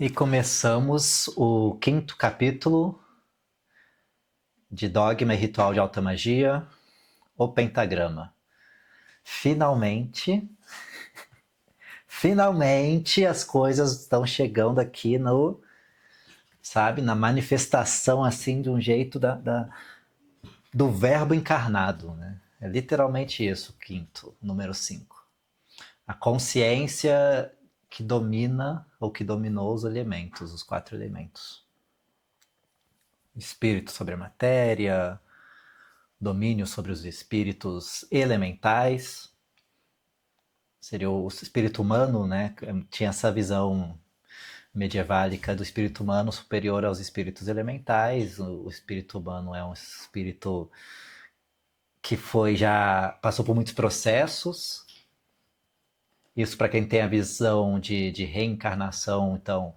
E começamos o quinto capítulo de Dogma e Ritual de Alta Magia, o Pentagrama. Finalmente as coisas estão chegando aqui na manifestação assim de um jeito do verbo encarnado, né? É literalmente isso, o quinto, número 5. A consciência que domina ou que dominou os elementos, os 4 elementos. Espírito sobre a matéria, domínio sobre os espíritos elementais, seria o espírito humano, né? Tinha essa visão medieválica do espírito humano superior aos espíritos elementais. O espírito humano é um espírito que já passou por muitos processos. Isso para quem tem a visão de reencarnação, então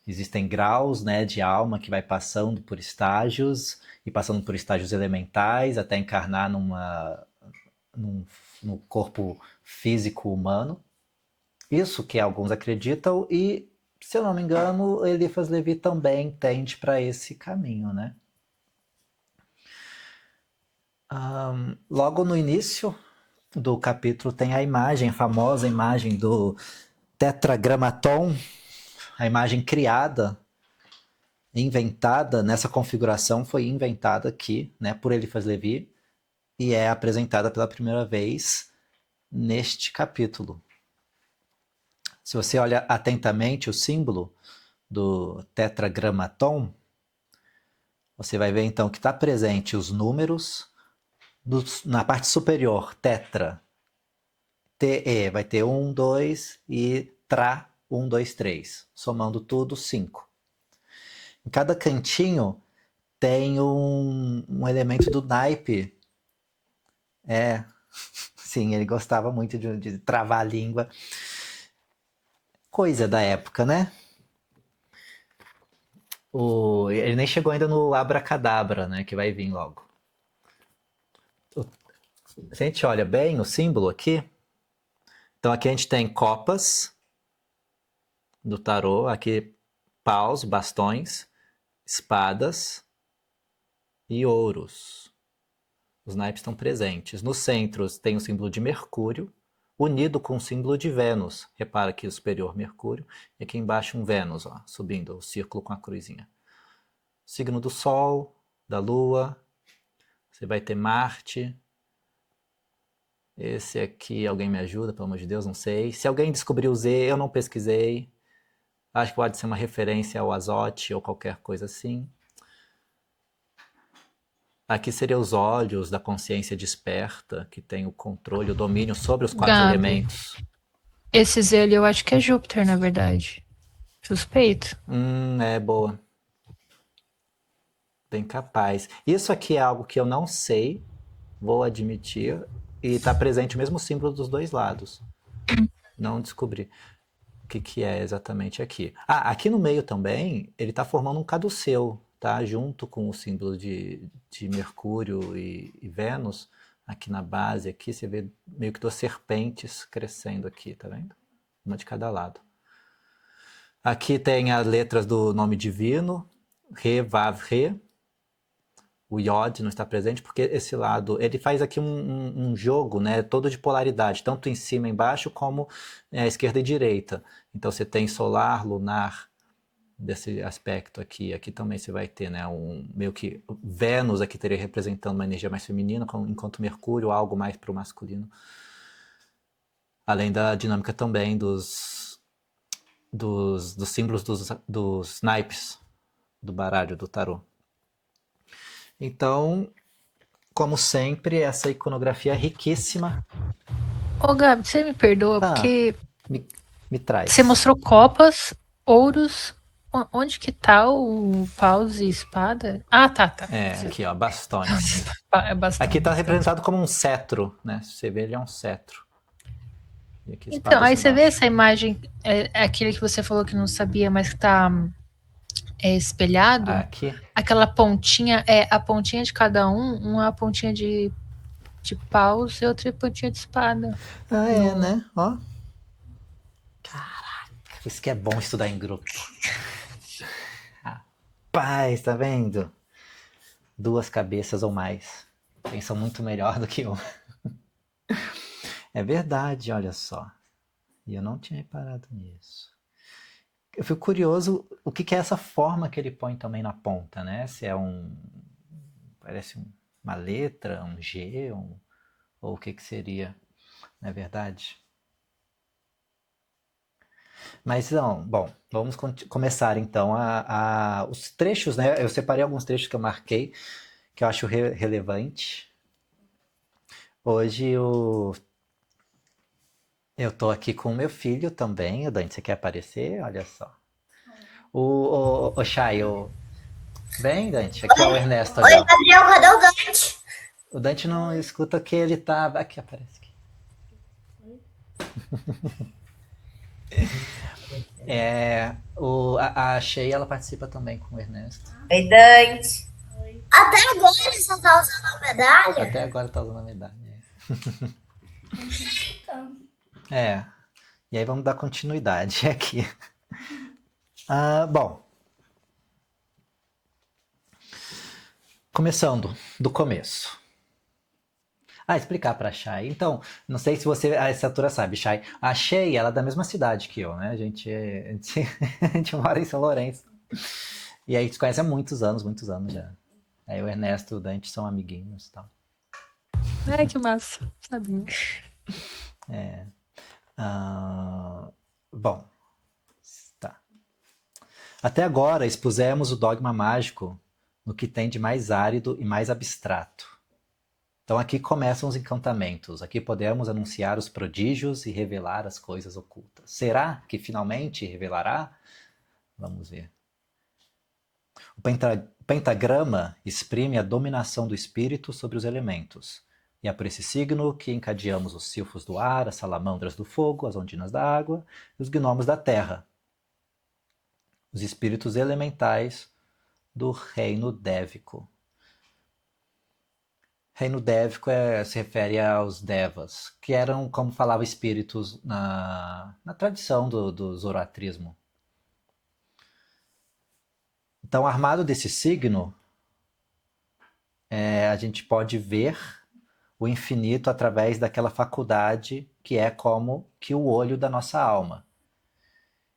existem graus, né, de alma que vai passando por estágios e passando por estágios elementais até encarnar no corpo físico humano. Isso que alguns acreditam e, se eu não me engano, Eliphas Levi também tende para esse caminho, né? Logo no início do capítulo tem a famosa imagem do tetragramaton, a imagem criada, inventada nessa configuração, foi inventada aqui, né, por Eliphas Levi e é apresentada pela primeira vez neste capítulo. Se você olha atentamente o símbolo do tetragramaton, você vai ver então que está presente os números na parte superior, tetra, TE, vai ter 1, 2 e tra, 1, 2, 3, somando tudo 5. Em cada cantinho tem um elemento do naipe. Sim, ele gostava muito de travar a língua. Coisa da época, né? Ele nem chegou ainda no abracadabra, né? Que vai vir logo. Se a gente olha bem o símbolo aqui, então aqui a gente tem copas do tarô, aqui paus, bastões, espadas e ouros. Os naipes estão presentes. No centro tem o símbolo de Mercúrio, unido com o símbolo de Vênus. Repara aqui o superior Mercúrio e aqui embaixo um Vênus, ó, subindo o círculo com a cruzinha. Signo do Sol, da Lua, você vai ter Marte. Esse aqui, alguém me ajuda, pelo amor de Deus, não sei. Se alguém descobriu o Z, eu não pesquisei. Acho que pode ser uma referência ao azote ou qualquer coisa assim. Aqui seriam os olhos da consciência desperta, que tem o controle, o domínio sobre os 4 Gabi, elementos. esse Z ali eu acho que é Júpiter, na verdade. Suspeito. É boa. Bem capaz. Isso aqui é algo que eu não sei, vou admitir, e está presente o mesmo símbolo dos dois lados. Não descobri o que é exatamente aqui. Aqui no meio também, ele está formando um caduceu, tá? Junto com o símbolo de Mercúrio e Vênus, aqui na base, aqui você vê meio que duas serpentes crescendo aqui, tá vendo? Uma de cada lado. Aqui tem as letras do nome divino, Re, Vav, Re. O Yod não está presente porque esse lado, ele faz aqui um jogo, né, todo de polaridade, tanto em cima e embaixo como esquerda e direita. Então você tem solar, lunar, desse aspecto aqui. Aqui também você vai ter, né, meio que Vênus aqui teria representando uma energia mais feminina, enquanto Mercúrio algo mais para o masculino. Além da dinâmica também dos símbolos dos naipes do baralho, do tarô. Então, como sempre, essa iconografia é riquíssima. Ô, Gabi, você me perdoa, porque me traz. você mostrou copas, ouros. Onde que tá o paus e espada? Ah, tá. Aqui, ó, bastões. É bastante. Aqui tá representado como um cetro, né? Se você vê, ele é um cetro. E aqui, então, aí você vê essa imagem, aquele que você falou que não sabia, mas que tá espelhado. Aqui? Aquela pontinha, a pontinha de cada um, uma pontinha de paus e outra pontinha de espada. Né? Ó. Caraca, isso que é bom estudar em grupo. Rapaz, tá vendo? 2 cabeças ou mais. Pensam muito melhor do que uma. É verdade, olha só. E eu não tinha reparado nisso. Eu fico curioso o que é essa forma que ele põe também na ponta, né? Se é parece uma letra, um G, ou o que seria, não é verdade? Mas não, bom, vamos começar então os trechos, né? Eu separei alguns trechos que eu marquei, que eu acho relevante. Hoje eu tô aqui com o meu filho também. O Dante, você quer aparecer? Olha só. O Chay, vem, Dante. Aqui é o Ernesto ali, Oi, ó. Gabriel, cadê o Dante? O Dante não escuta que ele tá. Aqui, aparece aqui. A Shay, ela participa também com o Ernesto. Oi, Dante. Até agora ele só tá usando a medalha? Até agora tá usando a medalha. É. E aí vamos dar continuidade aqui. Bom. Começando do começo. Explicar pra Chay. Então, não sei se você a essa altura sabe, Chay. A Shay, ela é da mesma cidade que eu, né? A gente a gente mora em São Lourenço. E aí a gente se conhece há muitos anos já. Aí o Ernesto e o Dante são amiguinhos e tal. Ai, que massa. Sabia. Bom, tá. Até agora expusemos o dogma mágico no que tem de mais árido e mais abstrato. Então aqui começam os encantamentos. Aqui podemos anunciar os prodígios e revelar as coisas ocultas. Será que finalmente revelará? Vamos ver. O pentagrama exprime a dominação do espírito sobre os elementos. E é por esse signo que encadeamos os silfos do ar, as salamandras do fogo, as ondinas da água e os gnomos da terra. Os espíritos elementais do reino dévico. Reino dévico se refere aos devas, que eram, como falava, espíritos na tradição do zoroatrismo. Então, armado desse signo, a gente pode ver o infinito através daquela faculdade que é como que o olho da nossa alma.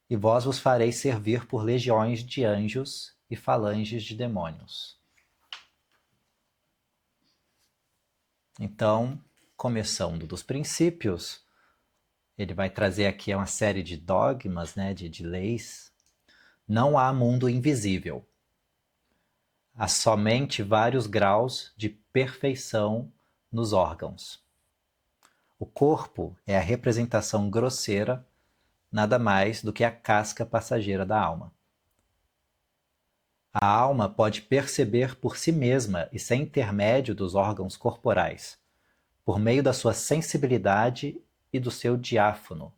E vós vos fareis servir por legiões de anjos e falanges de demônios. Então, começando dos princípios, ele vai trazer aqui uma série de dogmas, né, de leis. Não há mundo invisível. Há somente vários graus de perfeição nos órgãos. O corpo é a representação grosseira, nada mais do que a casca passageira da alma. A alma pode perceber por si mesma e sem intermédio dos órgãos corporais, por meio da sua sensibilidade e do seu diáfano,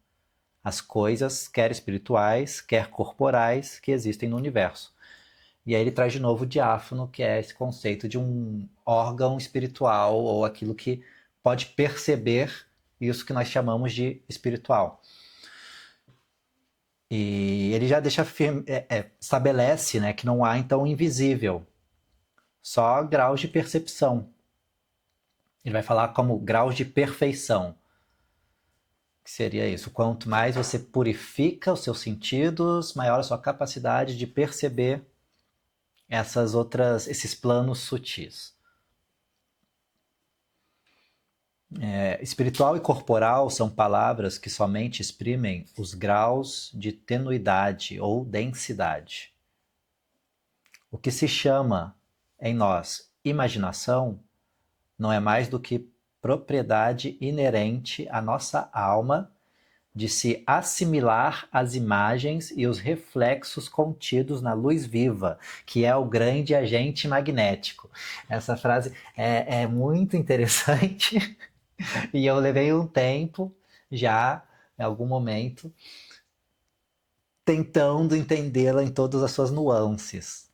as coisas, quer espirituais, quer corporais, que existem no universo. E aí ele traz de novo o diáfano, que é esse conceito de um órgão espiritual, ou aquilo que pode perceber isso que nós chamamos de espiritual. E ele já deixa firme, estabelece, né, que não há então invisível, só graus de percepção. Ele vai falar como graus de perfeição. Que seria isso. Quanto mais você purifica os seus sentidos, maior a sua capacidade de perceber esses planos sutis. Espiritual e corporal são palavras que somente exprimem os graus de tenuidade ou densidade. O que se chama em nós imaginação não é mais do que propriedade inerente à nossa alma de se assimilar às imagens e os reflexos contidos na luz viva, que é o grande agente magnético. Essa frase é muito interessante e eu levei um tempo já, em algum momento, tentando entendê-la em todas as suas nuances.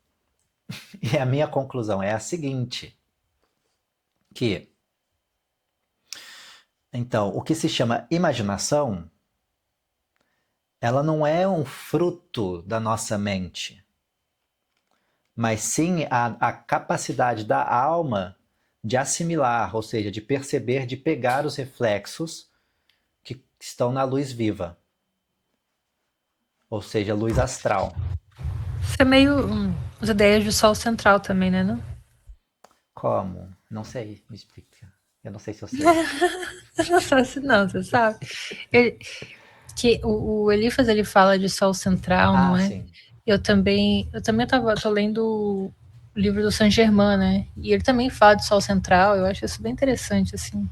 E a minha conclusão é a seguinte, que então, o que se chama imaginação, ela não é um fruto da nossa mente. mas sim a capacidade da alma de assimilar, ou seja, de perceber, de pegar os reflexos que estão na luz viva, ou seja, luz astral. Isso é meio as ideias de sol central também, né? Não? Como? Não sei, me explica. Eu não sei se eu sei. Não sei se não, você sabe. Ele, que o Elifas ele fala de sol central, não Ah, é? sim. Eu também tô lendo o livro do Saint Germain, né? E ele também fala de sol central. Eu acho isso bem interessante, assim.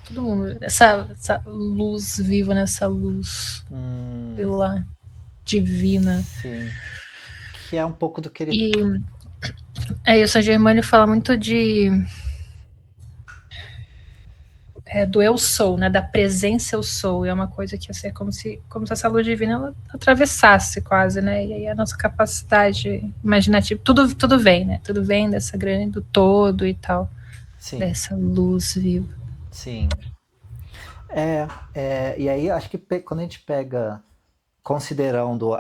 Todo mundo, essa luz viva, nessa luz, sei Hum, lá, divina. sim. Que é um pouco do que ele. E aí o Saint Germain ele fala muito do eu sou, né? Da presença eu sou. E é uma coisa que assim, é como se essa luz divina ela atravessasse quase, né? E aí a nossa capacidade imaginativa, tudo vem, né? Tudo vem dessa grande do todo e tal, Sim, dessa luz viva. sim. E aí acho que quando a gente pega, considerando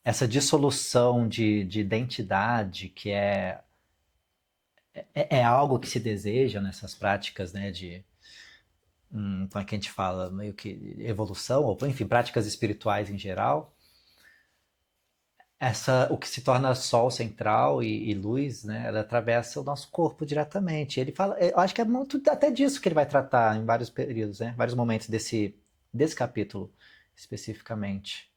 essa dissolução de identidade, que é algo que se deseja nessas práticas, né, como é que a gente fala, meio que evolução, ou enfim, práticas espirituais em geral, o que se torna sol central e luz, né, ela atravessa o nosso corpo diretamente. Ele fala, eu acho que é muito até disso que ele vai tratar em vários períodos, né, vários momentos desse capítulo especificamente.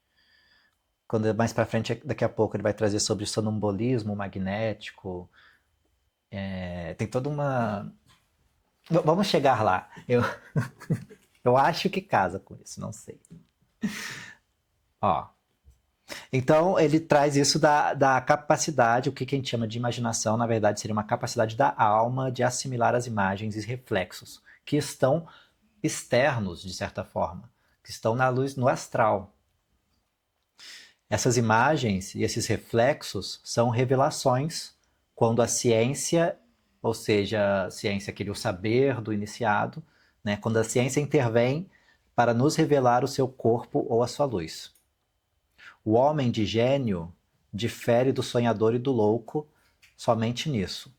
Quando mais para frente, daqui a pouco, ele vai trazer sobre o sonambulismo magnético. Tem toda uma. Vamos chegar lá. Eu acho que casa com isso, não sei. Ó, então, ele traz isso da capacidade, o que a gente chama de imaginação, na verdade, seria uma capacidade da alma de assimilar as imagens e reflexos que estão externos, de certa forma, que estão na luz, no astral. Essas imagens e esses reflexos são revelações quando a ciência, ou seja, a ciência, aquele o saber do iniciado, né, quando a ciência intervém para nos revelar o seu corpo ou a sua luz. O homem de gênio difere do sonhador e do louco somente nisso.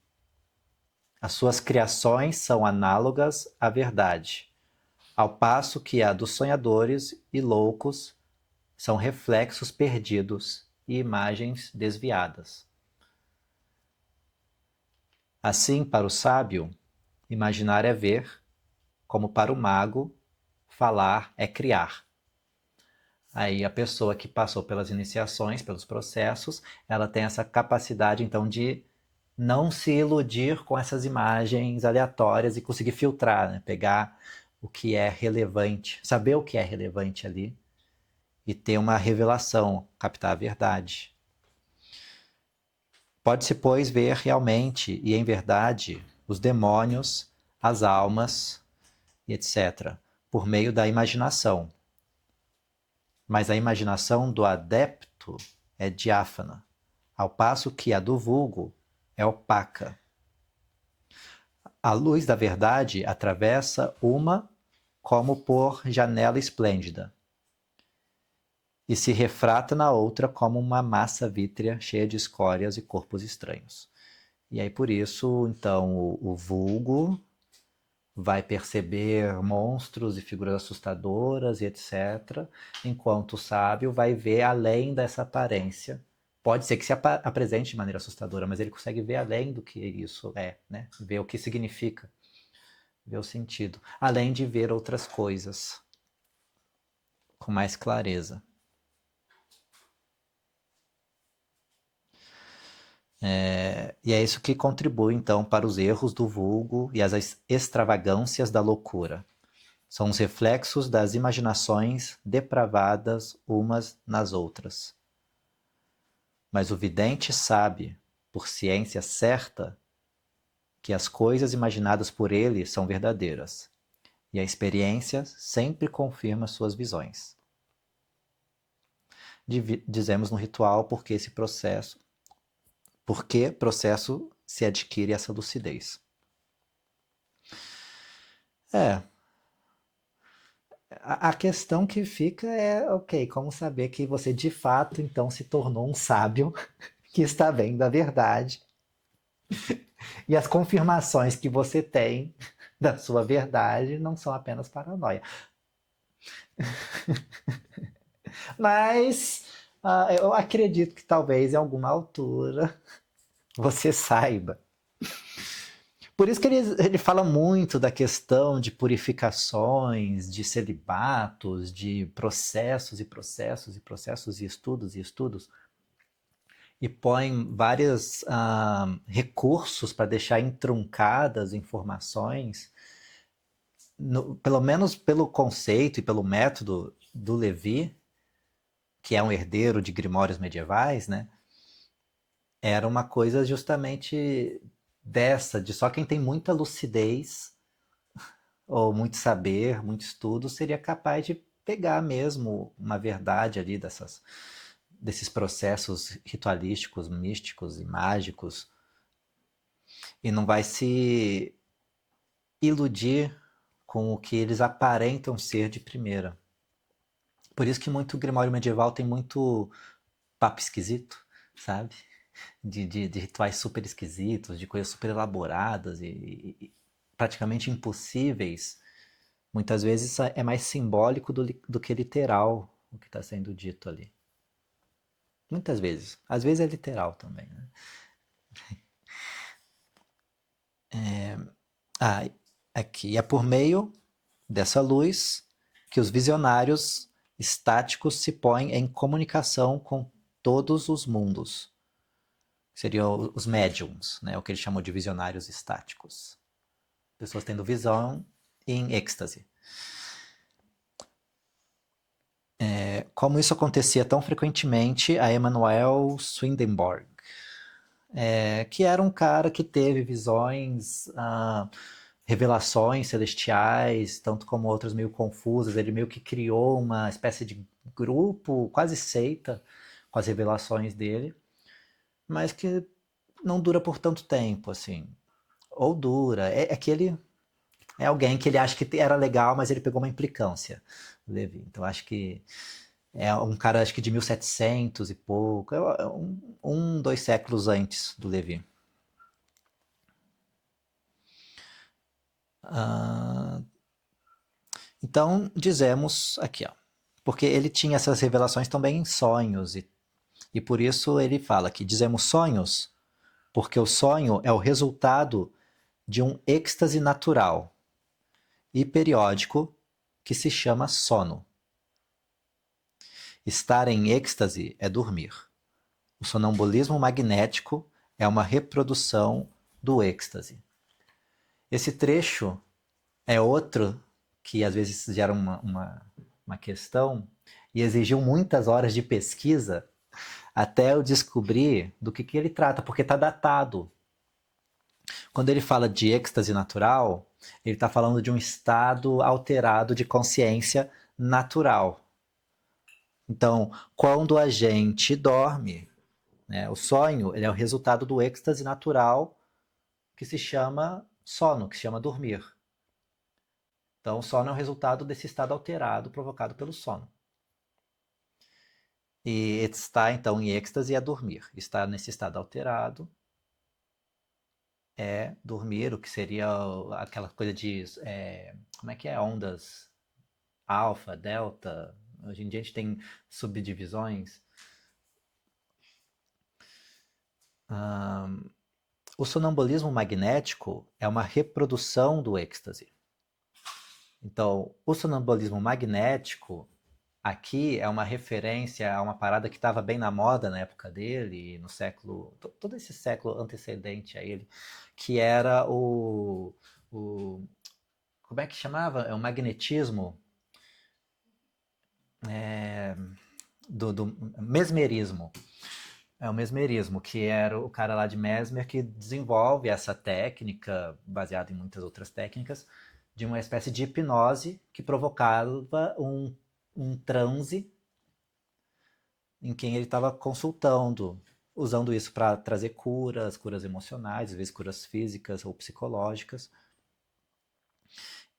As suas criações são análogas à verdade, ao passo que a dos sonhadores e loucos são reflexos perdidos e imagens desviadas. Assim, para o sábio, imaginar é ver, como para o mago, falar é criar. Aí a pessoa que passou pelas iniciações, pelos processos, ela tem essa capacidade então de não se iludir com essas imagens aleatórias e conseguir filtrar, né? Pegar o que é relevante, saber o que é relevante ali e ter uma revelação, captar a verdade. Pode-se, pois, ver realmente e em verdade os demônios, as almas, etc., por meio da imaginação. Mas a imaginação do adepto é diáfana, ao passo que a do vulgo é opaca. A luz da verdade atravessa uma como por janela esplêndida, e se refrata na outra como uma massa vítrea cheia de escórias e corpos estranhos. E aí por isso, então, o vulgo vai perceber monstros e figuras assustadoras e etc., enquanto o sábio vai ver além dessa aparência. Pode ser que se apresente de maneira assustadora, mas ele consegue ver além do que isso é, né? Ver o que significa, ver o sentido, além de ver outras coisas com mais clareza. E é isso que contribui, então, para os erros do vulgo e as extravagâncias da loucura. São os reflexos das imaginações depravadas umas nas outras. Mas o vidente sabe, por ciência certa, que as coisas imaginadas por ele são verdadeiras, e a experiência sempre confirma suas visões. Dizemos no ritual porque processo se adquire essa lucidez. É, A questão que fica é, ok, como saber que você de fato então se tornou um sábio que está vendo a verdade e as confirmações que você tem da sua verdade não são apenas paranoia. Mas eu acredito que talvez em alguma altura você saiba. Por isso que ele fala muito da questão de purificações, de celibatos, de processos e processos e processos e estudos, e põe vários recursos para deixar entruncadas informações, pelo menos pelo conceito e pelo método do Levi, que é um herdeiro de grimórios medievais, né? Era uma coisa justamente dessa, de só quem tem muita lucidez ou muito saber, muito estudo, seria capaz de pegar mesmo uma verdade ali desses processos ritualísticos, místicos e mágicos, e não vai se iludir com o que eles aparentam ser de primeira. Por isso que muito Grimório medieval tem muito papo esquisito, sabe? De rituais super esquisitos, de coisas super elaboradas e praticamente impossíveis. Muitas vezes é mais simbólico do que literal o que está sendo dito ali. Muitas vezes. Às vezes é literal também. Né? Aqui é por meio dessa luz que os visionários estáticos se põem em comunicação com todos os mundos. Seriam os médiums, né? O que ele chamou de visionários estáticos. Pessoas tendo visão em êxtase. Como isso acontecia tão frequentemente a Emanuel Swedenborg, que era um cara que teve visões, revelações celestiais, tanto como outras meio confusas. Ele meio que criou uma espécie de grupo, quase seita, com as revelações dele, mas que não dura por tanto tempo, assim. Ou dura. É que ele é alguém que ele acha que era legal, mas ele pegou uma implicância, o Levi. Então acho que é um cara, acho que de 1700 e pouco, dois séculos antes do Levi. Então, dizemos aqui, ó, porque ele tinha essas revelações também em sonhos, e por isso ele fala que dizemos sonhos, porque o sonho é o resultado de um êxtase natural e periódico que se chama sono. Estar em êxtase é dormir. O sonambulismo magnético é uma reprodução do êxtase. Esse trecho é outro que às vezes gera uma questão e exigiu muitas horas de pesquisa até eu descobrir do que ele trata, porque está datado. Quando ele fala de êxtase natural, ele está falando de um estado alterado de consciência natural. Então, quando a gente dorme, né, o sonho ele é o resultado do êxtase natural que se chama sono, que se chama dormir. Então, o sono é o resultado desse estado alterado provocado pelo sono. E está, então, em êxtase é dormir. Estar nesse estado alterado é dormir, o que seria aquela coisa de... como é que é? Ondas alfa, delta. Hoje em dia a gente tem subdivisões. O sonambulismo magnético é uma reprodução do êxtase. Então, o sonambulismo magnético aqui é uma referência a uma parada que estava bem na moda na época dele, no século, todo esse século antecedente a ele, que era como é que chamava? É o magnetismo do mesmerismo. É o mesmerismo, que era o cara lá de Mesmer que desenvolve essa técnica, baseada em muitas outras técnicas, de uma espécie de hipnose que provocava um transe em quem ele estava consultando, usando isso para trazer curas emocionais, às vezes curas físicas ou psicológicas.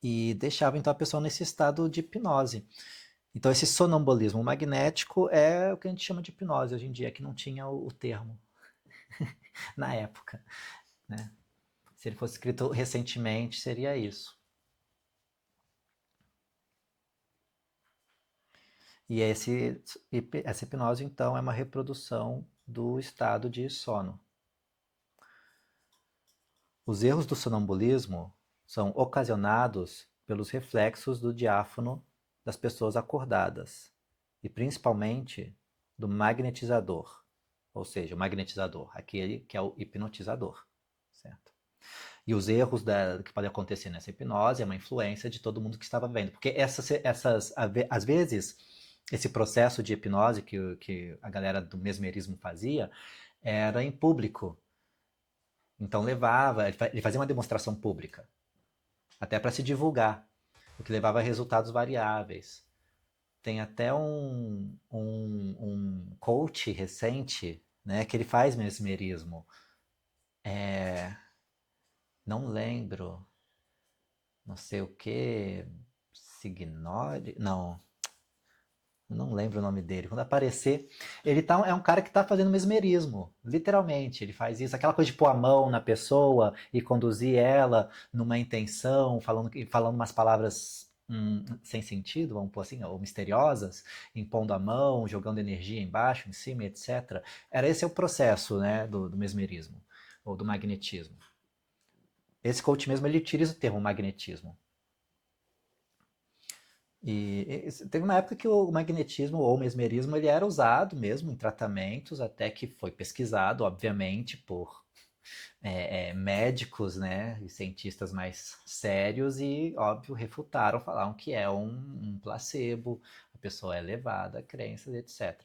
e deixava então a pessoa nesse estado de hipnose. Então esse sonambulismo magnético é o que a gente chama de hipnose hoje em dia, que não tinha o termo na época, né? Se ele fosse escrito recentemente, seria isso. E essa hipnose, então, é uma reprodução do estado de sono. Os erros do sonambulismo são ocasionados pelos reflexos do diáfano das pessoas acordadas, e principalmente do magnetizador, ou seja, o magnetizador, aquele que é o hipnotizador, certo? E os erros que podem acontecer nessa hipnose é uma influência de todo mundo que estava vendo, porque às vezes, esse processo de hipnose que a galera do mesmerismo fazia era em público. Então ele fazia uma demonstração pública, até para se divulgar, o que levava a resultados variáveis. Tem até um coach recente, né, que ele faz mesmerismo. Não lembro, não sei o que, Signore, não lembro o nome dele. Quando aparecer, é um cara que está fazendo mesmerismo, literalmente. Ele faz isso, aquela coisa de pôr a mão na pessoa e conduzir ela numa intenção, falando umas palavras sem sentido, vamos pôr assim, ou misteriosas, impondo a mão, jogando energia embaixo, em cima, etc. Esse é o processo, né, do mesmerismo, ou do magnetismo. Esse coach mesmo, ele utiliza o termo magnetismo. E teve uma época que o magnetismo ou o mesmerismo ele era usado mesmo em tratamentos, até que foi pesquisado, obviamente, por médicos, né, e cientistas mais sérios e, óbvio, refutaram, falaram que é um placebo, a pessoa é levada a crenças, etc.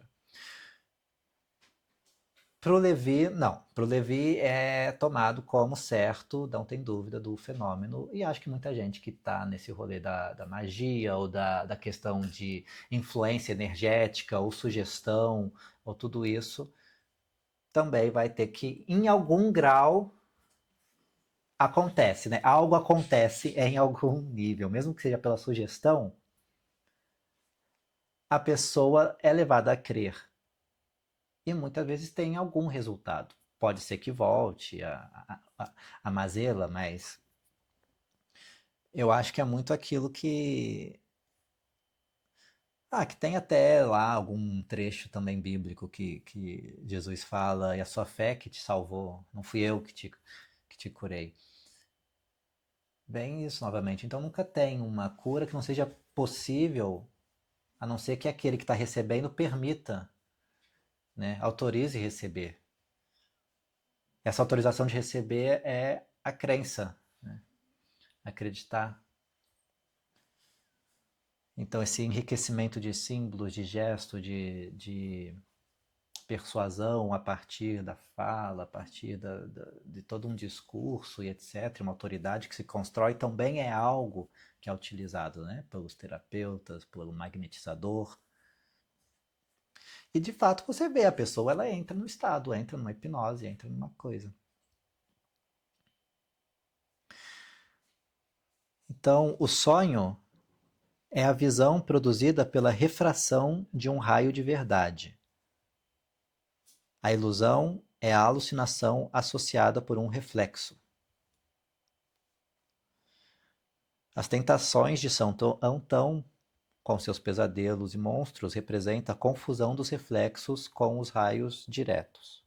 Pro Levi, não. Pro Levi é tomado como certo, não tem dúvida do fenômeno. E acho que muita gente que está nesse rolê da magia ou da questão de influência energética ou sugestão ou tudo isso, também vai ter que, em algum grau, acontece, né? Algo acontece em algum nível, mesmo que seja pela sugestão, a pessoa é levada a crer. E muitas vezes tem algum resultado. Pode ser que volte a mazela, mas eu acho que é muito aquilo que. Que tem até lá algum trecho também bíblico que Jesus fala, e a sua fé que te salvou, não fui eu que te curei. Bem isso novamente. Então nunca tem uma cura que não seja possível, a não ser que aquele que está recebendo permita, né, autorize receber. Essa autorização de receber é a crença, né? Acreditar. Então, esse enriquecimento de símbolos, de gesto, de persuasão a partir da fala, a partir de todo um discurso e etc., uma autoridade que se constrói, também é algo que é utilizado, né, pelos terapeutas, pelo magnetizador. E de fato você vê a pessoa, ela entra no estado, entra numa hipnose, entra numa coisa. Então, o sonho é a visão produzida pela refração de um raio de verdade. A ilusão é a alucinação associada por um reflexo. As tentações de São Antão, com seus pesadelos e monstros, representam a confusão dos reflexos com os raios diretos.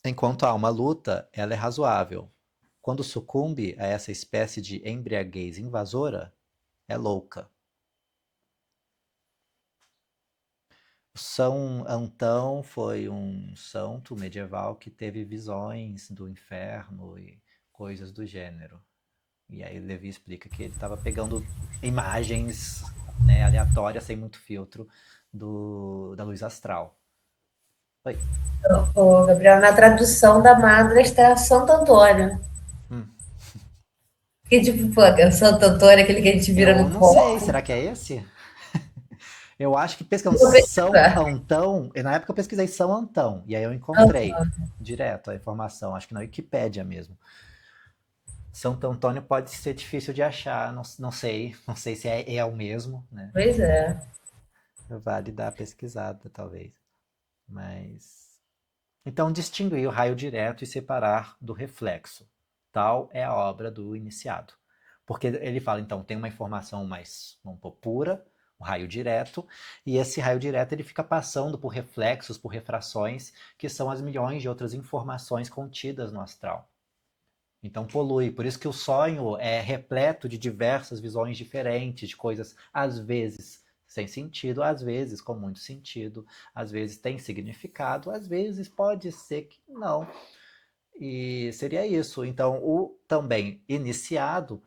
Enquanto há uma luta, ela é razoável. Quando sucumbe a essa espécie de embriaguez invasora, é louca. São Antão foi um santo medieval que teve visões do inferno e coisas do gênero. E aí Levi explica que ele estava pegando imagens, né, aleatórias, sem muito filtro, da luz astral. Oi. Ô, Gabriel, na tradução da Madre está Santo Antônio. Que tipo, pô, Santo Antônio, aquele que a gente vira Eu no não sei, copo. será que é esse? Eu acho que pesquisando Vou São pesquisar. Antão, na época eu pesquisei São Antão, e aí eu encontrei direto a informação, acho que na Wikipédia mesmo. Santo Antônio pode ser difícil de achar, não sei, não sei se é o mesmo, né? Pois é. Vale dar a pesquisada, talvez. Mas. Então, distinguir o raio direto e separar do reflexo. Tal é a obra do iniciado. Porque ele fala, então, tem uma informação mais, vamos pôr, pura, o raio direto, e esse raio direto ele fica passando por reflexos, por refrações, que são as milhões de outras informações contidas no astral. Então polui, por isso que o sonho é repleto de diversas visões diferentes, de coisas às vezes sem sentido, às vezes com muito sentido, às vezes tem significado, às vezes pode ser que não. E seria isso. Então o também iniciado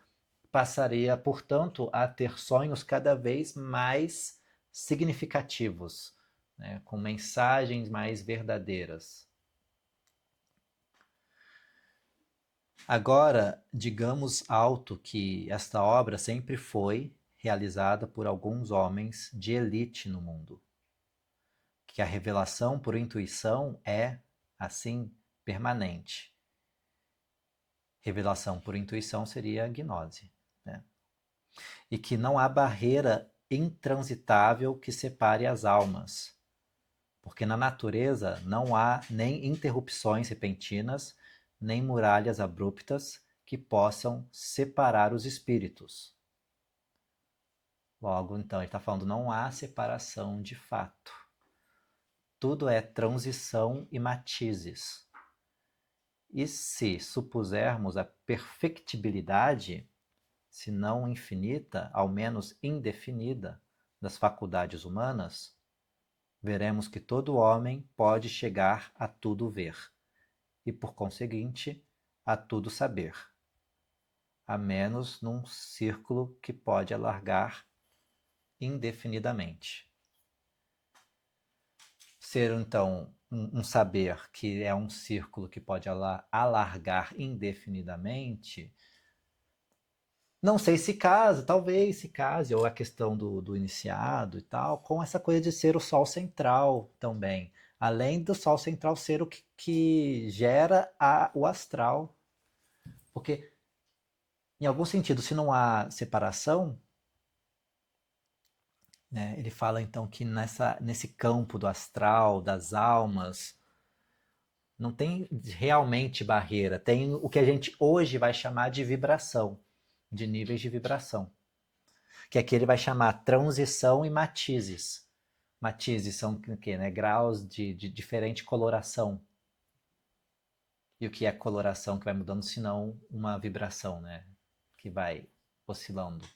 passaria, portanto, a ter sonhos cada vez mais significativos, né, com mensagens mais verdadeiras. Agora, digamos alto que esta obra sempre foi realizada por alguns homens de elite no mundo, que a revelação por intuição é, assim, permanente. Revelação por intuição seria a gnose, né? E que não há barreira intransitável que separe as almas, porque na natureza não há nem interrupções repentinas, nem muralhas abruptas que possam separar os espíritos. Logo, então, ele está falando, não há separação de fato. Tudo é transição e matizes. E se supusermos a perfectibilidade, se não infinita, ao menos indefinida, das faculdades humanas, veremos que todo homem pode chegar a tudo ver, e por conseguinte, a tudo saber, a menos num círculo que pode alargar indefinidamente. Ser, então, um saber que é um círculo que pode alargar indefinidamente, não sei se casa, talvez se case, ou a questão do iniciado e tal, com essa coisa de ser o sol central também. Além do sol central ser o que gera o astral. Porque, em algum sentido, se não há separação, né, ele fala então que nesse campo do astral, das almas, não tem realmente barreira, tem o que a gente hoje vai chamar de vibração, de níveis de vibração, que aqui ele vai chamar transição e matizes. Matizes são o quê, né? Graus de diferente coloração. E o que é coloração que vai mudando, senão uma vibração, né? Que vai oscilando.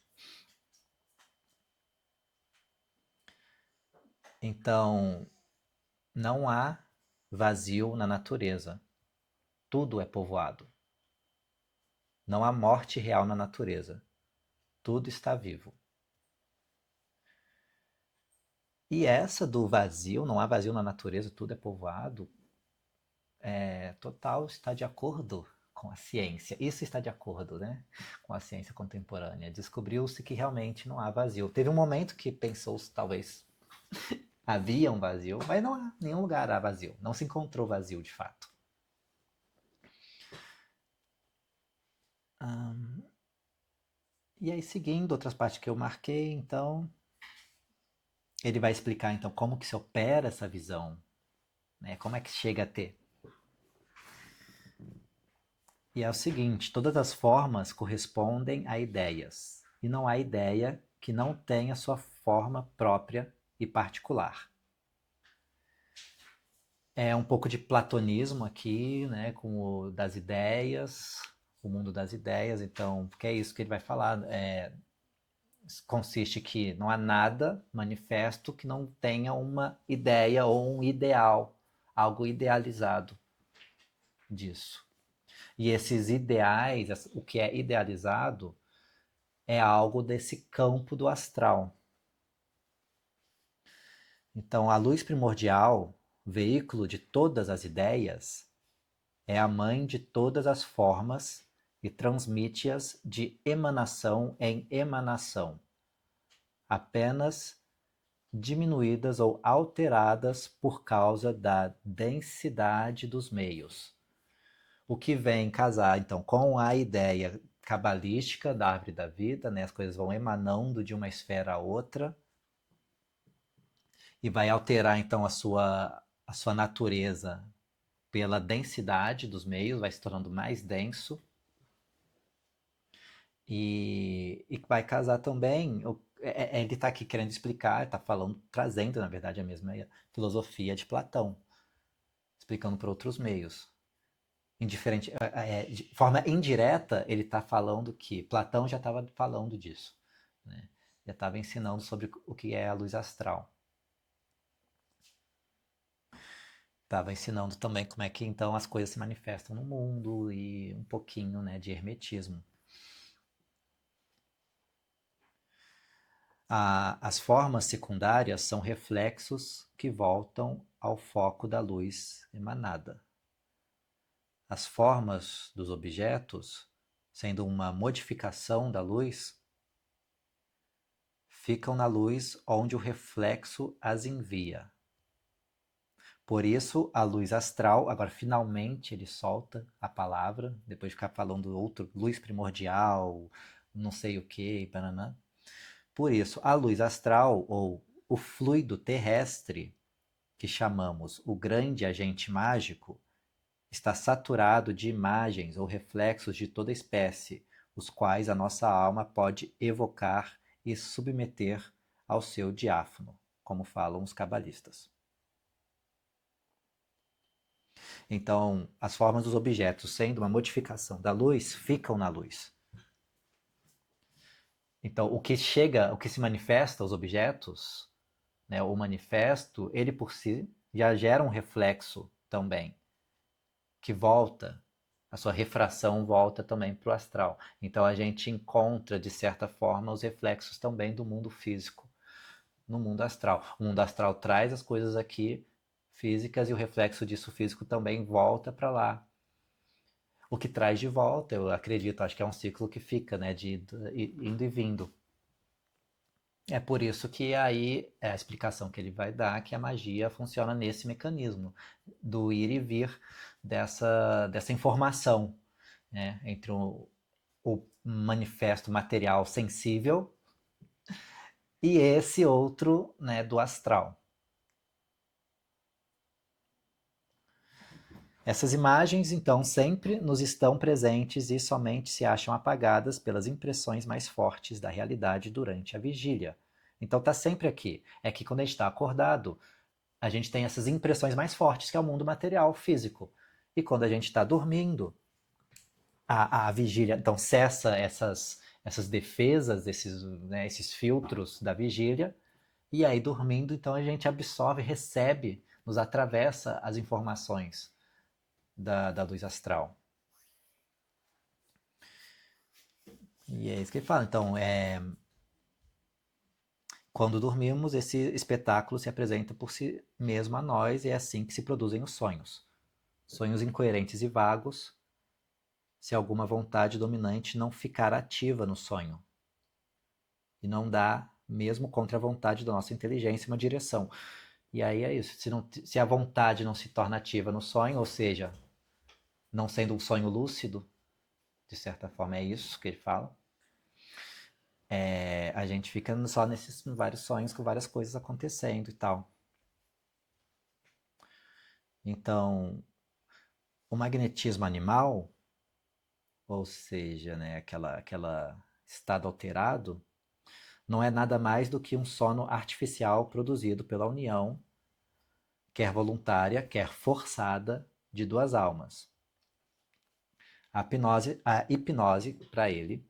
Então, não há vazio na natureza. Tudo é povoado. Não há morte real na natureza. Tudo está vivo. E essa do vazio, não há vazio na natureza, tudo é povoado, total está de acordo com a ciência. Isso está de acordo, né, com a ciência contemporânea. Descobriu-se que realmente não há vazio. Teve um momento que pensou-se talvez havia um vazio, mas não há nenhum lugar há vazio. Não se encontrou vazio de fato. E aí, seguindo outras partes que eu marquei, então, ele vai explicar então como que se opera essa visão, né? Como é que chega a ter. E é o seguinte, todas as formas correspondem a ideias, e não há ideia que não tenha sua forma própria e particular. É um pouco de platonismo aqui, né, com o das ideias, o mundo das ideias, então, porque é isso que ele vai falar, consiste que não há nada manifesto que não tenha uma ideia ou um ideal, algo idealizado disso. E esses ideais, o que é idealizado, é algo desse campo do astral. Então, a luz primordial, veículo de todas as ideias, é a mãe de todas as formas e transmite-as de emanação em emanação, apenas diminuídas ou alteradas por causa da densidade dos meios. O que vem casar, então, com a ideia cabalística da árvore da vida, né? As coisas vão emanando de uma esfera a outra e vai alterar, então, a sua natureza pela densidade dos meios, vai se tornando mais denso e vai casar também. Ele está aqui querendo explicar, está falando, trazendo, na verdade, a mesma filosofia de Platão, explicando por outros meios. Indiferente, de forma indireta, ele está falando que Platão já estava falando disso, né? Já estava ensinando sobre o que é a luz astral. Estava ensinando também como é que então as coisas se manifestam no mundo e um pouquinho, né, de hermetismo. As formas secundárias são reflexos que voltam ao foco da luz emanada. As formas dos objetos, sendo uma modificação da luz, ficam na luz onde o reflexo as envia. Por isso, a luz astral, agora finalmente ele solta a palavra, depois de ficar falando outro, luz primordial, não sei o que, bananã. Por isso, a luz astral, ou o fluido terrestre, que chamamos o grande agente mágico, está saturado de imagens ou reflexos de toda espécie, os quais a nossa alma pode evocar e submeter ao seu diáfano, como falam os cabalistas. Então, as formas dos objetos, sendo uma modificação da luz, ficam na luz. Então, o que chega, o que se manifesta aos objetos, né, o manifesto, ele por si já gera um reflexo também, que volta, a sua refração volta também para o astral. Então a gente encontra, de certa forma, os reflexos também do mundo físico no mundo astral. O mundo astral traz as coisas aqui físicas e o reflexo disso físico também volta para lá. O que traz de volta, eu acredito, acho que é um ciclo que fica, né, de indo e vindo. É por isso que aí é a explicação que ele vai dar que a magia funciona nesse mecanismo do ir e vir dessa informação, né, entre o manifesto material sensível e esse outro, né, do astral. Essas imagens, então, sempre nos estão presentes e somente se acham apagadas pelas impressões mais fortes da realidade durante a vigília. Então está sempre aqui. É que quando a gente está acordado, a gente tem essas impressões mais fortes, que é o mundo material, físico. E quando a gente está dormindo, a vigília, então cessa essas defesas, né, esses filtros da vigília, e aí dormindo, então a gente absorve, recebe, nos atravessa as informações da luz astral. E é isso que ele fala. Então, quando dormimos, esse espetáculo se apresenta por si mesmo a nós e é assim que se produzem os sonhos. Sonhos incoerentes e vagos, se alguma vontade dominante não ficar ativa no sonho. E não dá, mesmo contra a vontade da nossa inteligência, uma direção. E aí é isso. Se a vontade não se torna ativa no sonho, ou seja, não sendo um sonho lúcido, de certa forma é isso que ele fala, a gente fica só nesses vários sonhos com várias coisas acontecendo e tal. Então, o magnetismo animal, ou seja, né, aquela estado alterado, não é nada mais do que um sono artificial produzido pela união, quer voluntária, quer forçada, de duas almas. A hipnose para ele,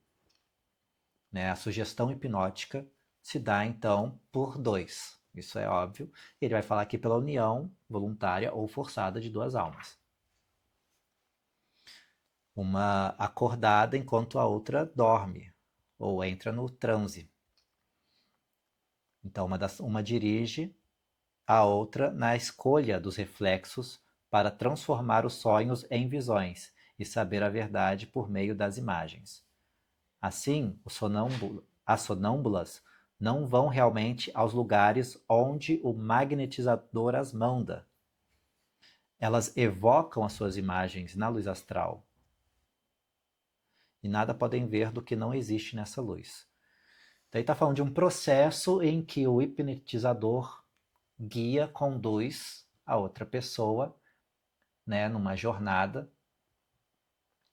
né, a sugestão hipnótica, se dá então por dois. Isso é óbvio. Ele vai falar aqui pela união voluntária ou forçada de duas almas. Uma acordada enquanto a outra dorme ou entra no transe. Então uma dirige a outra na escolha dos reflexos para transformar os sonhos em visões e saber a verdade por meio das imagens. Assim, as sonâmbulas não vão realmente aos lugares onde o magnetizador as manda. elas evocam as suas imagens na luz astral. E nada podem ver do que não existe nessa luz. Daí está falando de um processo em que o hipnotizador guia, conduz a outra pessoa, né, numa jornada.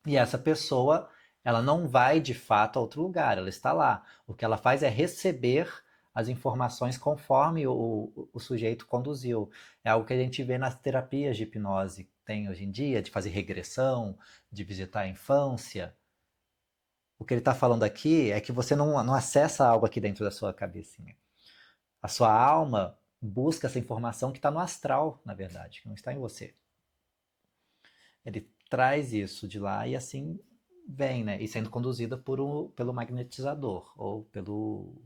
E essa pessoa, ela não vai de fato a outro lugar, ela está lá. O que ela faz é receber as informações conforme o sujeito conduziu. É algo que a gente vê nas terapias de hipnose que tem hoje em dia, de fazer regressão, de visitar a infância. O que ele está falando aqui é que você não acessa algo aqui dentro da sua cabecinha. A sua alma busca essa informação que está no astral, na verdade, que não está em você. Ele traz isso de lá e assim vem, né? E sendo conduzida pelo magnetizador, ou pelo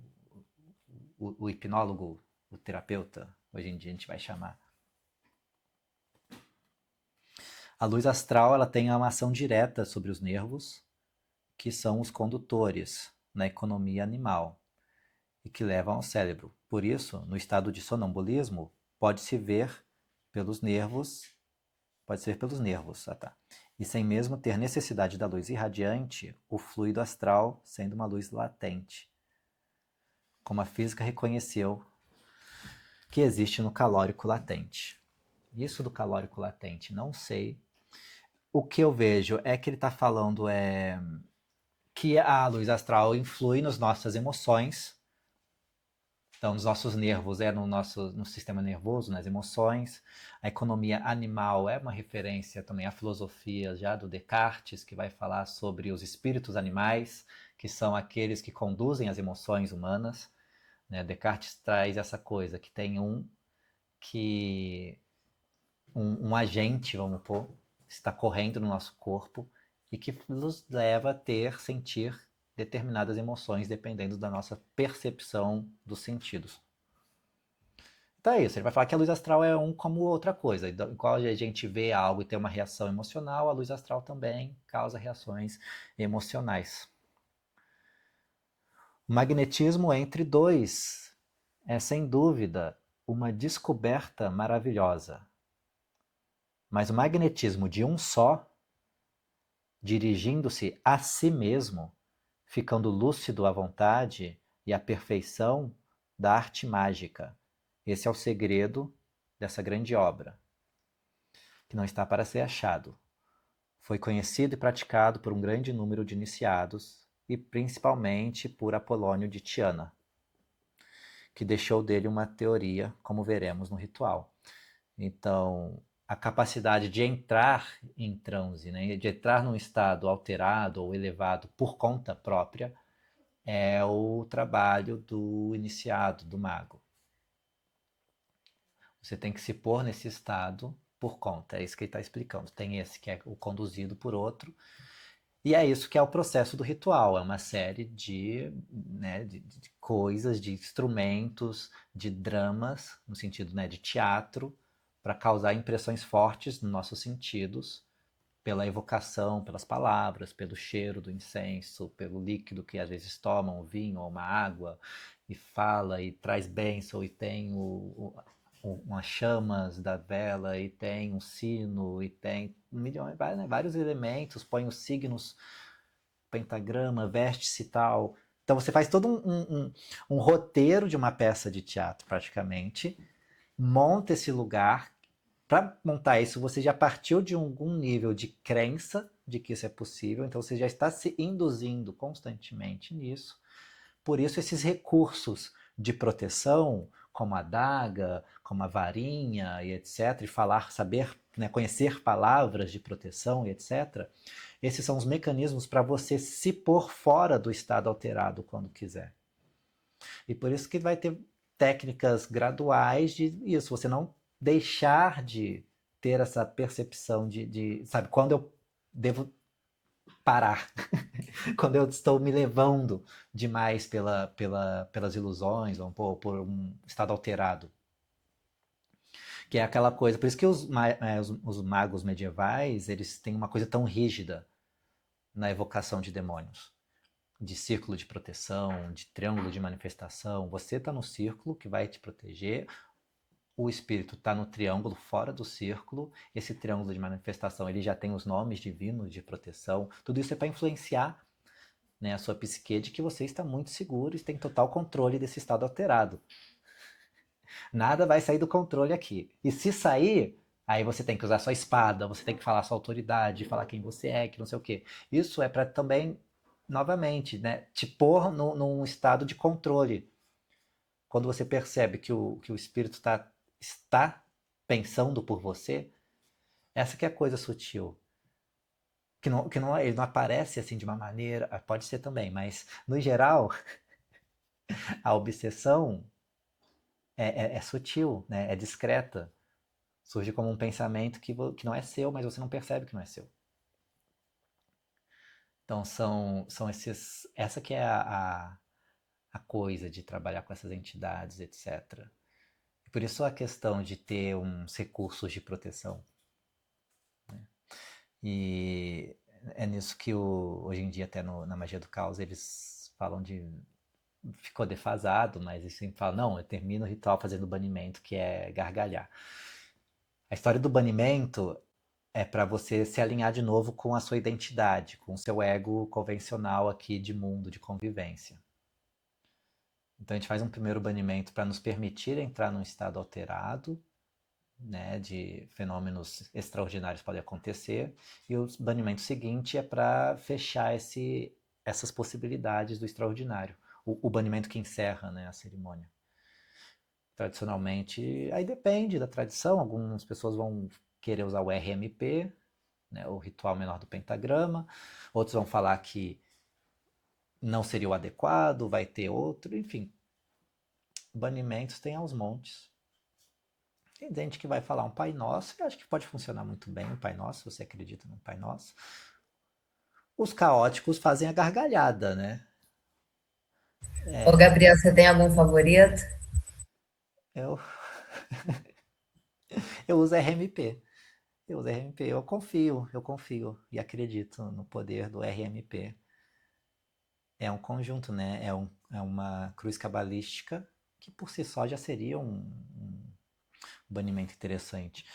o hipnólogo, o terapeuta, hoje em dia a gente vai chamar. A luz astral, ela tem uma ação direta sobre os nervos, que são os condutores na economia animal e que levam ao cérebro. Por isso, no estado de sonambulismo, pode-se ver pelos nervos, e sem mesmo ter necessidade da luz irradiante, o fluido astral sendo uma luz latente, como a física reconheceu que existe no calórico latente. Isso do calórico latente, não sei. O que eu vejo é que ele está falando que a luz astral influi nas nossas emoções, então nos nossos nervos, no sistema nervoso, nas emoções. A economia animal é uma referência também à filosofia já do Descartes, que vai falar sobre os espíritos animais, que são aqueles que conduzem as emoções humanas. Né? Descartes traz essa coisa, que tem um agente, vamos pôr, está correndo no nosso corpo e que nos leva a sentir determinadas emoções dependendo da nossa percepção dos sentidos. Então é isso, ele vai falar que a luz astral é como outra coisa. Igual a gente vê algo e tem uma reação emocional, a luz astral também causa reações emocionais. O magnetismo entre dois é, sem dúvida, uma descoberta maravilhosa. Mas o magnetismo de um só, dirigindo-se a si mesmo, ficando lúcido à vontade e à perfeição da arte mágica. Esse é o segredo dessa grande obra, que não está para ser achado. Foi conhecido e praticado por um grande número de iniciados e principalmente por Apolônio de Tiana, que deixou dele uma teoria, como veremos no ritual. Então, a capacidade de entrar em transe, né, de entrar num estado alterado ou elevado por conta própria, é o trabalho do iniciado, do mago. Você tem que se pôr nesse estado por conta, é isso que ele está explicando. Tem esse que é o conduzido por outro, e é isso que é o processo do ritual, é uma série de coisas, de instrumentos, de dramas, no sentido, né, de teatro, para causar impressões fortes nos nossos sentidos, pela evocação, pelas palavras, pelo cheiro do incenso, pelo líquido que às vezes tomam, um vinho ou uma água, e fala e traz bênção, e tem umas chamas da vela, e tem um sino, e tem milhões, né, vários elementos, põe os signos, pentagrama, veste-se e tal. Então você faz todo um roteiro de uma peça de teatro, praticamente, monta esse lugar. Para montar isso, você já partiu de algum nível de crença de que isso é possível, então você já está se induzindo constantemente nisso. Por isso, esses recursos de proteção, como a adaga, como a varinha e etc., e falar, saber, né, conhecer palavras de proteção e etc., esses são os mecanismos para você se pôr fora do estado alterado quando quiser. E por isso que vai ter técnicas graduais de isso, você não deixar de ter essa percepção sabe, quando eu devo parar, quando eu estou me levando demais pelas ilusões, ou por um estado alterado. Que é aquela coisa, por isso que os magos medievais, eles têm uma coisa tão rígida na evocação de demônios. De círculo de proteção, de triângulo de manifestação. Você está no círculo que vai te proteger, o espírito está no triângulo fora do círculo. Esse triângulo de manifestação ele já tem os nomes divinos de proteção. Tudo isso é para influenciar, né, a sua psique de que você está muito seguro e tem total controle desse estado alterado. Nada vai sair do controle aqui. E se sair, aí você tem que usar sua espada, você tem que falar sua autoridade, falar quem você é, que não sei o quê. Isso é para também, novamente, né, te pôr num estado de controle. Quando você percebe que o espírito está pensando por você, essa que é a coisa sutil. Ele não aparece assim de uma maneira, pode ser também, mas no geral, a obsessão é sutil, né? É discreta. Surge como um pensamento que não é seu, mas você não percebe que não é seu. Então são esses. Essa que é a coisa de trabalhar com essas entidades, etc. Por isso a questão de ter uns recursos de proteção. Né? E é nisso que hoje em dia, até na magia do caos, eles falam de. Ficou defasado, mas eles sempre falam: não, eu termino o ritual fazendo banimento, que é gargalhar. A história do banimento é para você se alinhar de novo com a sua identidade, com o seu ego convencional aqui de mundo, de convivência. Então a gente faz um primeiro banimento para nos permitir entrar num estado alterado, né, de fenômenos extraordinários podem acontecer, e o banimento seguinte é para fechar essas possibilidades do extraordinário. O banimento que encerra, né, a cerimônia. Tradicionalmente, aí depende da tradição, algumas pessoas vão querer usar o RMP, né, o ritual menor do pentagrama, outros vão falar que não seria o adequado, vai ter outro, enfim. Banimentos tem aos montes. Tem gente que vai falar um Pai Nosso, e acho que pode funcionar muito bem um Pai Nosso, se você acredita no Pai Nosso. Os caóticos fazem a gargalhada, né? Ô, Gabriel, você tem algum favorito? Eu, eu uso RMP. Eu uso RMP. Eu confio e acredito no poder do RMP. É um conjunto, né? É uma cruz cabalística que por si só já seria um banimento interessante.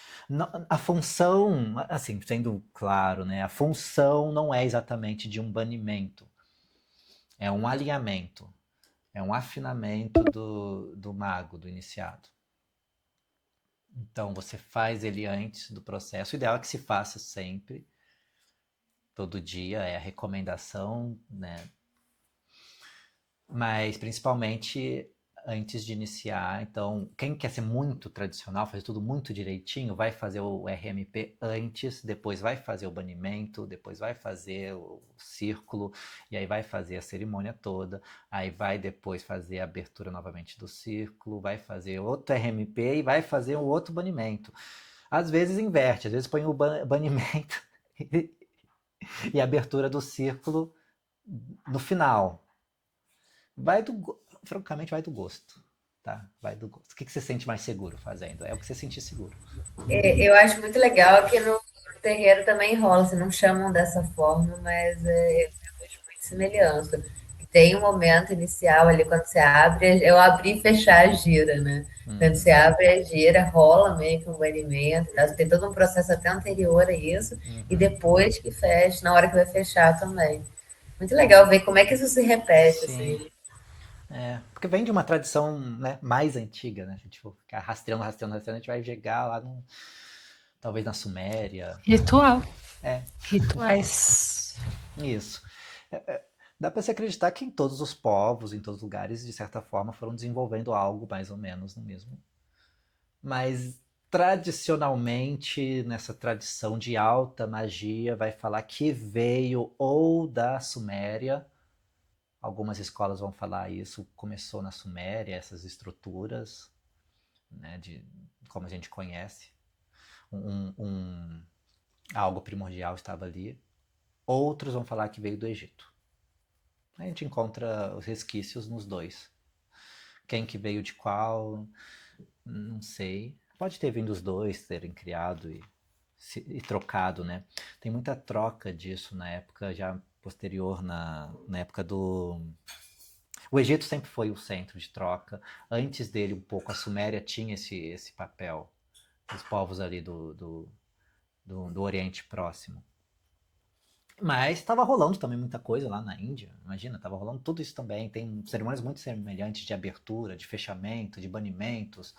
A função, assim, sendo claro, né? A função não é exatamente de um banimento. É um alinhamento. É um afinamento do mago, do iniciado. Então, você faz ele antes do processo. O ideal é que se faça sempre, todo dia, é a recomendação, né? Mas, principalmente, antes de iniciar. Então, quem quer ser muito tradicional, fazer tudo muito direitinho, vai fazer o RMP antes, depois vai fazer o banimento, depois vai fazer o círculo, e aí vai fazer a cerimônia toda, aí vai depois fazer a abertura novamente do círculo, vai fazer outro RMP e vai fazer o outro banimento. Às vezes inverte, às vezes põe o banimento e a abertura do círculo no final. Francamente, vai do gosto, tá? Vai do gosto. O que você sente mais seguro fazendo? É o que você sentir seguro. Eu acho muito legal que no terreiro também rola, se não chamam dessa forma, mas eu vejo muito semelhança. Tem um momento inicial ali, quando você abre, eu abri e fechar a gira, né? Quando você abre a gira, rola meio que um banimento, tá? Tem todo um processo até anterior a isso, e depois que fecha, na hora que vai fechar também. Muito legal ver como é que isso se repete, Sim. assim. Porque vem de uma tradição, né, mais antiga, né? Se a gente for ficar rastreando, a gente vai chegar lá talvez na Suméria. Ritual. É. Rituais. Isso. Dá para se acreditar que em todos os povos, em todos os lugares, de certa forma, foram desenvolvendo algo mais ou menos no mesmo. Mas tradicionalmente, nessa tradição de alta magia, vai falar que veio ou da Suméria. Algumas escolas vão falar isso, começou na Suméria, essas estruturas, né, como a gente conhece. Algo primordial estava ali. Outros vão falar que veio do Egito. A gente encontra os resquícios nos dois. Quem que veio de qual, não sei. Pode ter vindo os dois, terem criado e trocado, né? Tem muita troca disso na época já posterior, na época do O Egito sempre foi o centro de troca. Antes dele, um pouco, a Suméria tinha esse papel dos povos ali do Oriente Próximo. Mas estava rolando também muita coisa lá na Índia. Imagina, estava rolando tudo isso também. Tem cerimônias muito semelhantes de abertura, de fechamento, de banimentos.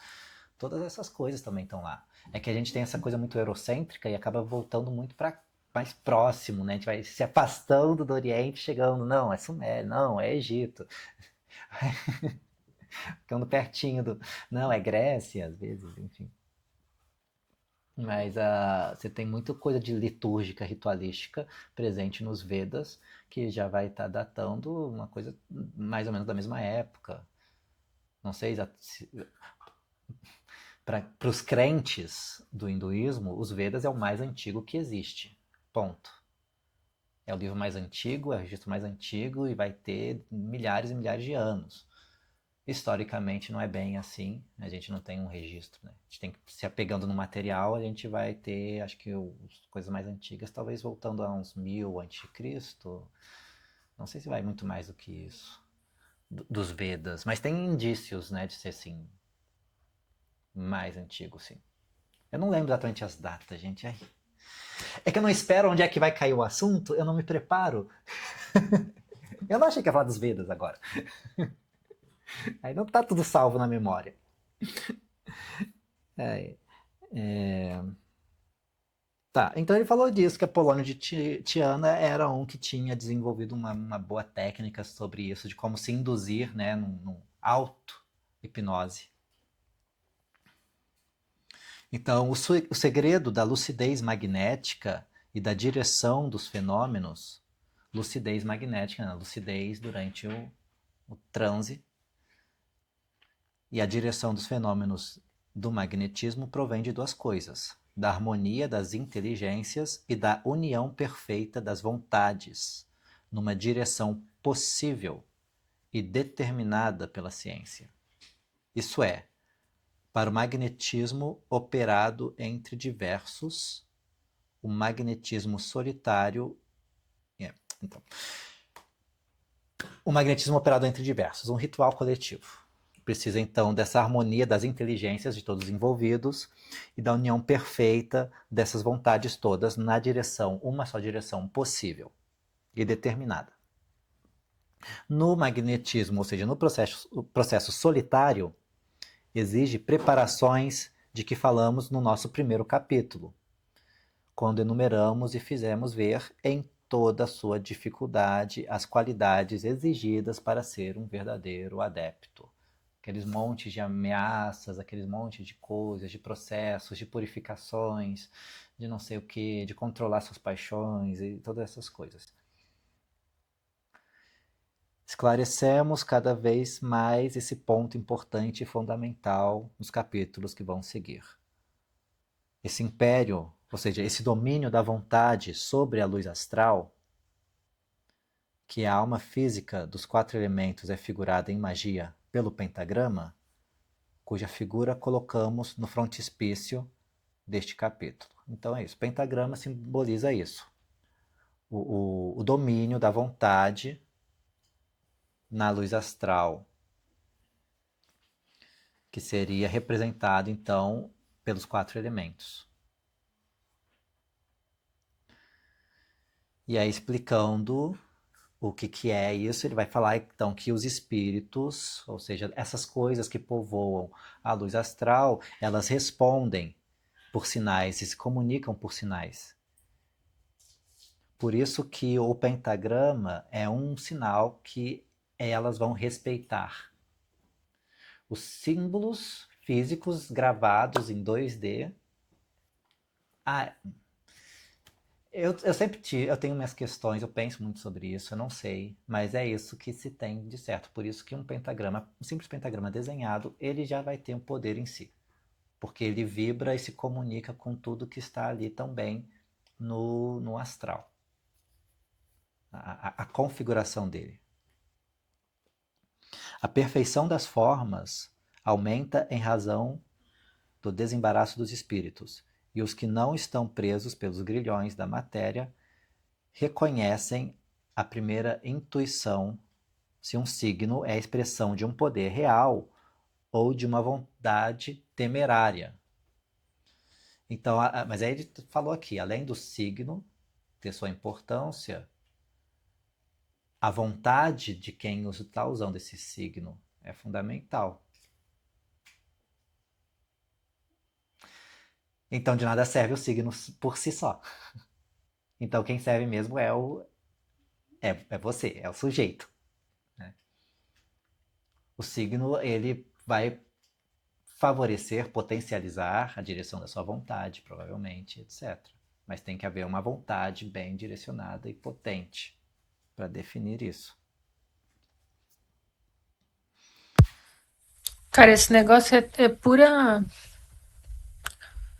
Todas essas coisas também estão lá. É que a gente tem essa coisa muito eurocêntrica e acaba voltando muito para mais próximo, né? A gente vai se afastando do Oriente, chegando, não, é Suméria, não, é Egito. Ficando pertinho do. Não, é Grécia, às vezes, enfim. Mas você tem muita coisa de litúrgica, ritualística presente nos Vedas, que já vai estar datando uma coisa mais ou menos da mesma época. Não sei se para os crentes do hinduísmo, os Vedas é o mais antigo que existe. Ponto. É o livro mais antigo, é o registro mais antigo e vai ter milhares e milhares de anos. Historicamente não é bem assim, a gente não tem um registro, né? A gente tem que se apegando no material, a gente vai ter, acho que as coisas mais antigas, talvez voltando a uns 1000 anticristo. Não sei se vai muito mais do que isso, dos Vedas, mas tem indícios, né, de ser assim, mais antigo, sim. Eu não lembro exatamente as datas, gente. Ai. É que eu não espero onde é que vai cair o assunto, eu não me preparo. Eu não achei que ia falar dos Vedas agora. Aí não tá tudo salvo na memória. É, Tá, então ele falou disso, que Apolônio de Tiana era um que tinha desenvolvido uma boa técnica sobre isso, de como se induzir, né, num auto-hipnose. Então, o segredo da lucidez magnética e da direção dos fenômenos, lucidez magnética, né, lucidez durante o transe, e a direção dos fenômenos do magnetismo provém de duas coisas: da harmonia das inteligências e da união perfeita das vontades, numa direção possível e determinada pela ciência. Isso é, para o magnetismo operado entre diversos, o magnetismo solitário. Então, o magnetismo operado entre diversos, um ritual coletivo. Precisa então dessa harmonia das inteligências de todos os envolvidos e da união perfeita dessas vontades todas na direção, uma só direção possível e determinada. No magnetismo, ou seja, no processo solitário, exige preparações de que falamos no nosso primeiro capítulo, quando enumeramos e fizemos ver em toda a sua dificuldade as qualidades exigidas para ser um verdadeiro adepto. Aqueles montes de ameaças, aqueles montes de coisas, de processos, de purificações, de não sei o que, de controlar suas paixões e todas essas coisas. Esclarecemos cada vez mais esse ponto importante e fundamental nos capítulos que vão seguir. Esse império, ou seja, esse domínio da vontade sobre a luz astral, que a alma física dos 4 elementos é figurada em magia pelo pentagrama, cuja figura colocamos no frontispício deste capítulo. Então é isso, o pentagrama simboliza isso, o domínio da vontade na luz astral, que seria representado então pelos 4 elementos. E aí, explicando o que é isso, ele vai falar então que os espíritos, ou seja, essas coisas que povoam a luz astral, elas respondem por sinais e se comunicam por sinais. Por isso que o pentagrama é um sinal que elas vão respeitar. Os símbolos físicos gravados em 2D. Eu sempre eu tenho minhas questões, eu penso muito sobre isso, eu não sei, mas é isso que se tem de certo. Por isso que um pentagrama, um simples pentagrama desenhado, ele já vai ter um poder em si. Porque ele vibra e se comunica com tudo que está ali também no astral. A configuração dele. A perfeição das formas aumenta em razão do desembaraço dos espíritos, e os que não estão presos pelos grilhões da matéria reconhecem a primeira intuição se um signo é a expressão de um poder real ou de uma vontade temerária. Então, mas aí ele falou aqui, além do signo ter sua importância, a vontade de quem está usando esse signo é fundamental. Então, de nada serve o signo por si só. Então, quem serve mesmo é você, é o sujeito, né? O signo, ele vai favorecer, potencializar a direção da sua vontade, provavelmente, etc. Mas tem que haver uma vontade bem direcionada e potente para definir isso. Cara, esse negócio é pura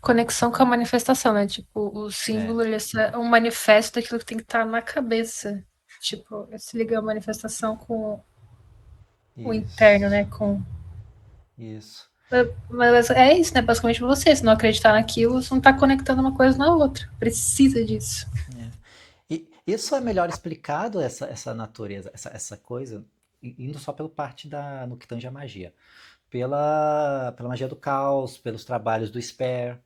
conexão com a manifestação, né? Tipo, o símbolo, ele é um manifesto daquilo que tem que estar na cabeça. Tipo, se liga a manifestação com o interno, né? Isso. Mas é isso, né? Basicamente você. Se não acreditar naquilo, você não tá conectando uma coisa na outra. Precisa disso. E isso é melhor explicado, essa natureza, essa coisa, indo só pela parte no que tange a magia. Pela magia do caos, pelos trabalhos do Spare,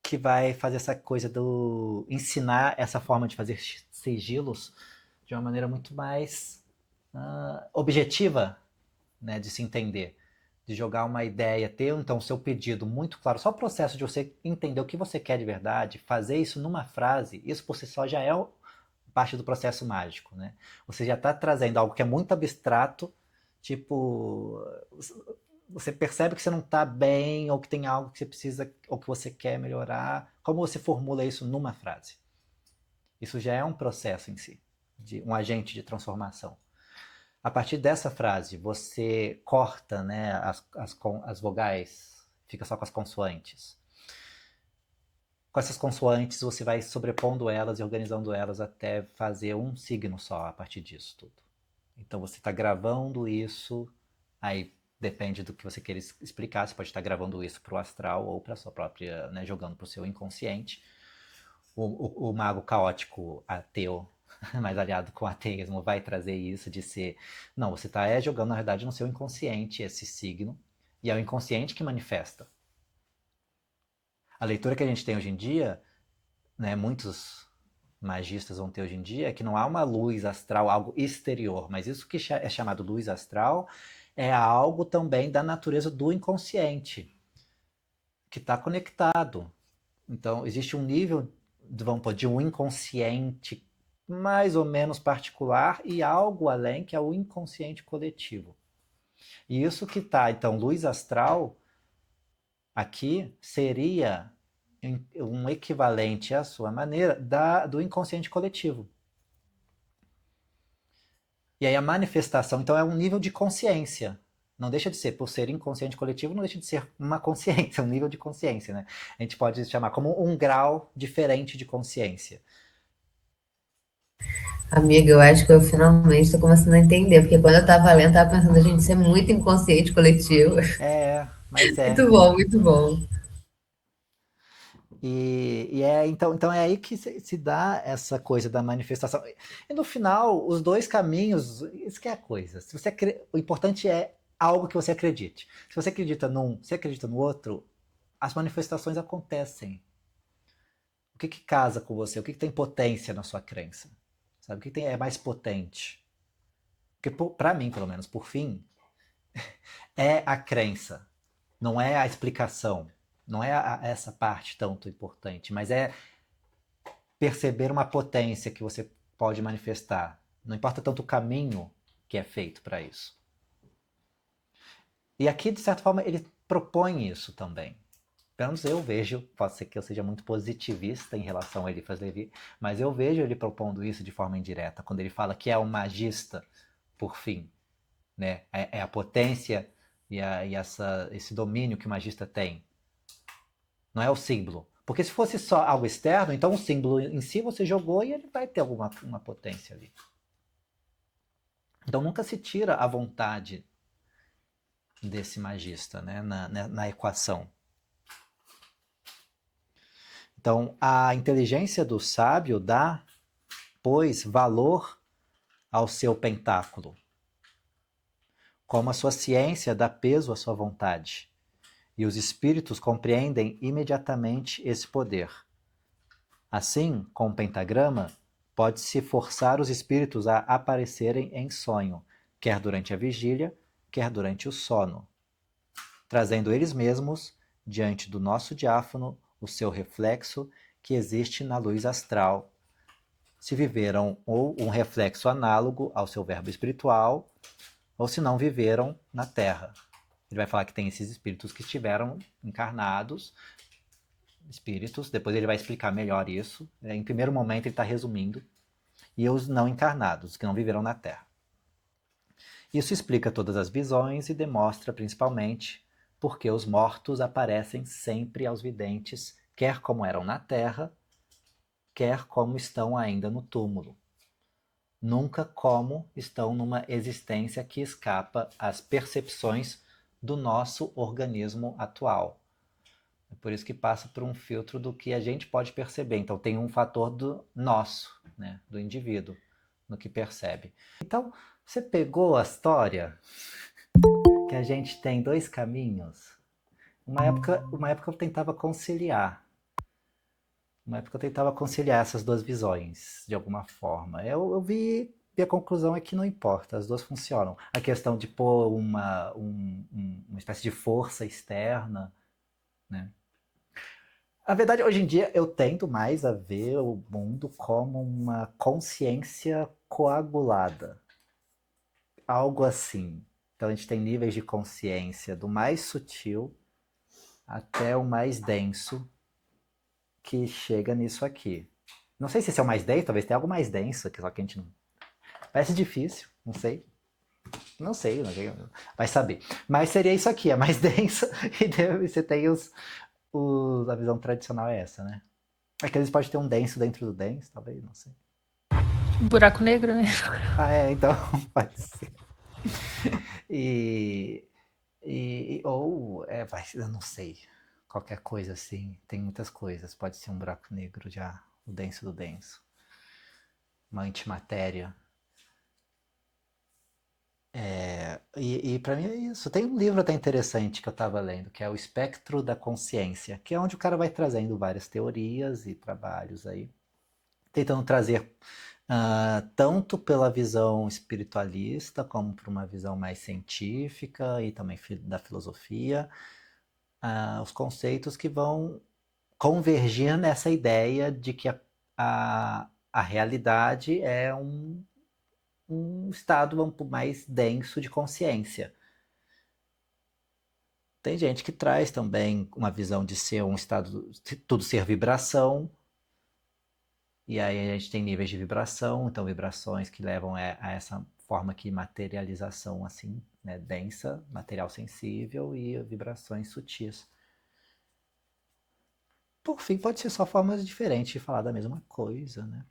que vai fazer essa coisa do ensinar essa forma de fazer sigilos de uma maneira muito mais objetiva, né, de se entender, de jogar uma ideia, ter então o seu pedido muito claro, só o processo de você entender o que você quer de verdade, fazer isso numa frase, isso por si só já é parte do processo mágico, né? Você já está trazendo algo que é muito abstrato, tipo, você percebe que você não está bem, ou que tem algo que você precisa, ou que você quer melhorar. Como você formula isso numa frase? Isso já é um processo em si, de um agente de transformação. A partir dessa frase, você corta, né, as vogais, fica só com as consoantes. Com essas consoantes, você vai sobrepondo elas e organizando elas até fazer um signo só a partir disso tudo. Então você está gravando isso, aí depende do que você queira explicar, você pode estar gravando isso para o astral ou para a sua própria, né, jogando para o seu inconsciente. O mago caótico ateu, mais aliado com o ateísmo, vai trazer isso de ser... Não, você está jogando, na verdade, no seu inconsciente esse signo, e é o inconsciente que manifesta. A leitura que a gente tem hoje em dia, né, muitos magistas vão ter hoje em dia, é que não há uma luz astral, algo exterior, mas isso que é chamado luz astral é algo também da natureza do inconsciente, que está conectado. Então, existe um nível, vamos pôr, de um inconsciente mais ou menos particular e algo além, que é o inconsciente coletivo. E isso que está, então, luz astral, aqui, seria um equivalente à sua maneira do inconsciente coletivo. E aí a manifestação, então, é um nível de consciência. Não deixa de ser, por ser inconsciente coletivo, não deixa de ser uma consciência, um nível de consciência, né? A gente pode chamar como um grau diferente de consciência. Amiga, eu acho que eu finalmente estou começando a entender, porque quando eu estava lendo, eu estava pensando, gente, isso é muito inconsciente coletivo. Mas Muito bom, muito bom. Então é aí que se dá essa coisa da manifestação. E no final, os dois caminhos, isso que é a coisa. Se você, o importante é algo que você acredite. Se você acredita num, se acredita no outro, as manifestações acontecem. O que casa com você? O que tem potência na sua crença? Sabe? O que é mais potente? Porque para mim, pelo menos, por fim, é a crença, não é a explicação. Não é essa parte tanto importante, mas é perceber uma potência que você pode manifestar. Não importa tanto o caminho que é feito para isso. E aqui, de certa forma, ele propõe isso também. Pelo menos eu vejo, pode ser que eu seja muito positivista em relação a Eliphas Levi, mas eu vejo ele propondo isso de forma indireta, quando ele fala que é um magista, por fim. Né? É a potência e esse domínio que o magista tem. Não é o símbolo. Porque se fosse só algo externo, então o símbolo em si você jogou e ele vai ter alguma uma potência ali. Então nunca se tira a vontade desse magista, né, na equação. Então a inteligência do sábio dá, pois, valor ao seu pentáculo. como a sua ciência dá peso à sua vontade, e os espíritos compreendem imediatamente esse poder. Assim, com o pentagrama, pode-se forçar os espíritos a aparecerem em sonho, quer durante a vigília, quer durante o sono, trazendo eles mesmos, diante do nosso diáfano, o seu reflexo que existe na luz astral, se viveram ou um reflexo análogo ao seu verbo espiritual, ou se não viveram na Terra. Ele vai falar que tem esses espíritos que estiveram encarnados, espíritos, depois ele vai explicar melhor isso. Em primeiro momento ele está resumindo, e os não encarnados, que não viveram na Terra. Isso explica todas as visões e demonstra principalmente porque os mortos aparecem sempre aos videntes, quer como eram na Terra, quer como estão ainda no túmulo. Nunca como estão numa existência que escapa às percepções do nosso organismo atual. É por isso que passa por um filtro do que a gente pode perceber. Então tem um fator do nosso, né, do indivíduo, no que percebe. Então, você pegou a história que a gente tem dois caminhos? Uma época eu tentava conciliar. Essas duas visões, de alguma forma. Eu vi, e a conclusão é que não importa, as duas funcionam. A questão de pôr uma espécie de força externa, né? A verdade, hoje em dia, eu tendo mais a ver o mundo como uma consciência coagulada. Algo assim. Então a gente tem níveis de consciência do mais sutil até o mais denso, que chega nisso aqui. Não sei se esse é o mais denso, talvez tenha algo mais denso, só que a gente não... Parece difícil, não sei. Não sei, vai saber. Mas seria isso aqui, é mais denso, e você tem a visão tradicional é essa, né? É que eles podem ter um denso dentro do denso, talvez, não sei. Buraco negro, né? Então pode ser. Eu não sei. Qualquer coisa assim, tem muitas coisas. Pode ser um buraco negro já, o denso do denso. Uma antimatéria. E para mim é isso. Tem um livro até interessante que eu estava lendo, que é O Espectro da Consciência, que é onde o cara vai trazendo várias teorias e trabalhos aí, tentando trazer tanto pela visão espiritualista, como por uma visão mais científica e também da filosofia, os conceitos que vão convergir nessa ideia de que a realidade é um estado mais denso de consciência. Tem gente que traz também uma visão de ser um estado, tudo ser vibração, e aí a gente tem níveis de vibração, então vibrações que levam a essa forma de materialização assim, né, densa, material sensível, e vibrações sutis. Por fim, pode ser só formas diferentes de falar da mesma coisa, né?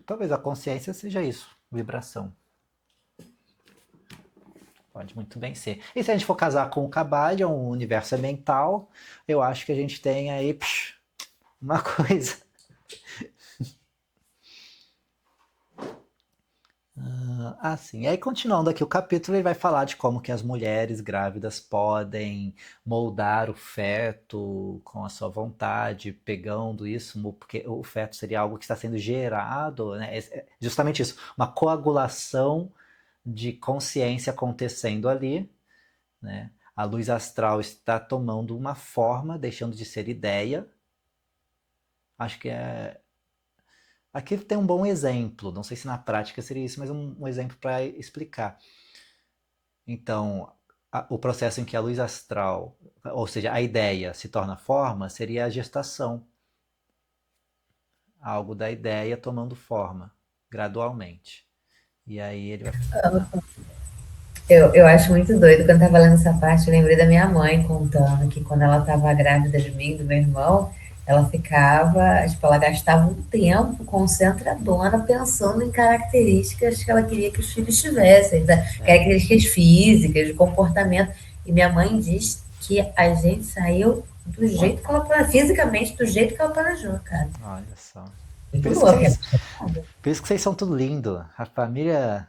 Talvez a consciência seja isso, vibração. Pode muito bem ser. E se a gente for casar com o Kabbalah, um universo mental, eu acho que a gente tem aí uma coisa. Sim. E aí, continuando aqui o capítulo, ele vai falar de como que as mulheres grávidas podem moldar o feto com a sua vontade, pegando isso, porque o feto seria algo que está sendo gerado, né? Justamente isso, uma coagulação de consciência acontecendo ali, né? A luz astral está tomando uma forma, deixando de ser ideia. Acho que aqui tem um bom exemplo, não sei se na prática seria isso, mas um exemplo para explicar. Então, o processo em que a luz astral, ou seja, a ideia se torna forma, seria a gestação. Algo da ideia tomando forma, gradualmente. E aí ele vai... Eu acho muito doido, quando eu estava lendo essa parte, eu lembrei da minha mãe contando que quando ela estava grávida de mim, do meu irmão, ela ficava, tipo, ela gastava um tempo concentradona pensando em características que ela queria que os filhos tivessem, características físicas, de comportamento. E minha mãe diz que a gente saiu do jeito que ela planejou, fisicamente do jeito que ela planejou, cara. Olha só. Muito louco. Por isso que vocês são tudo lindo. A família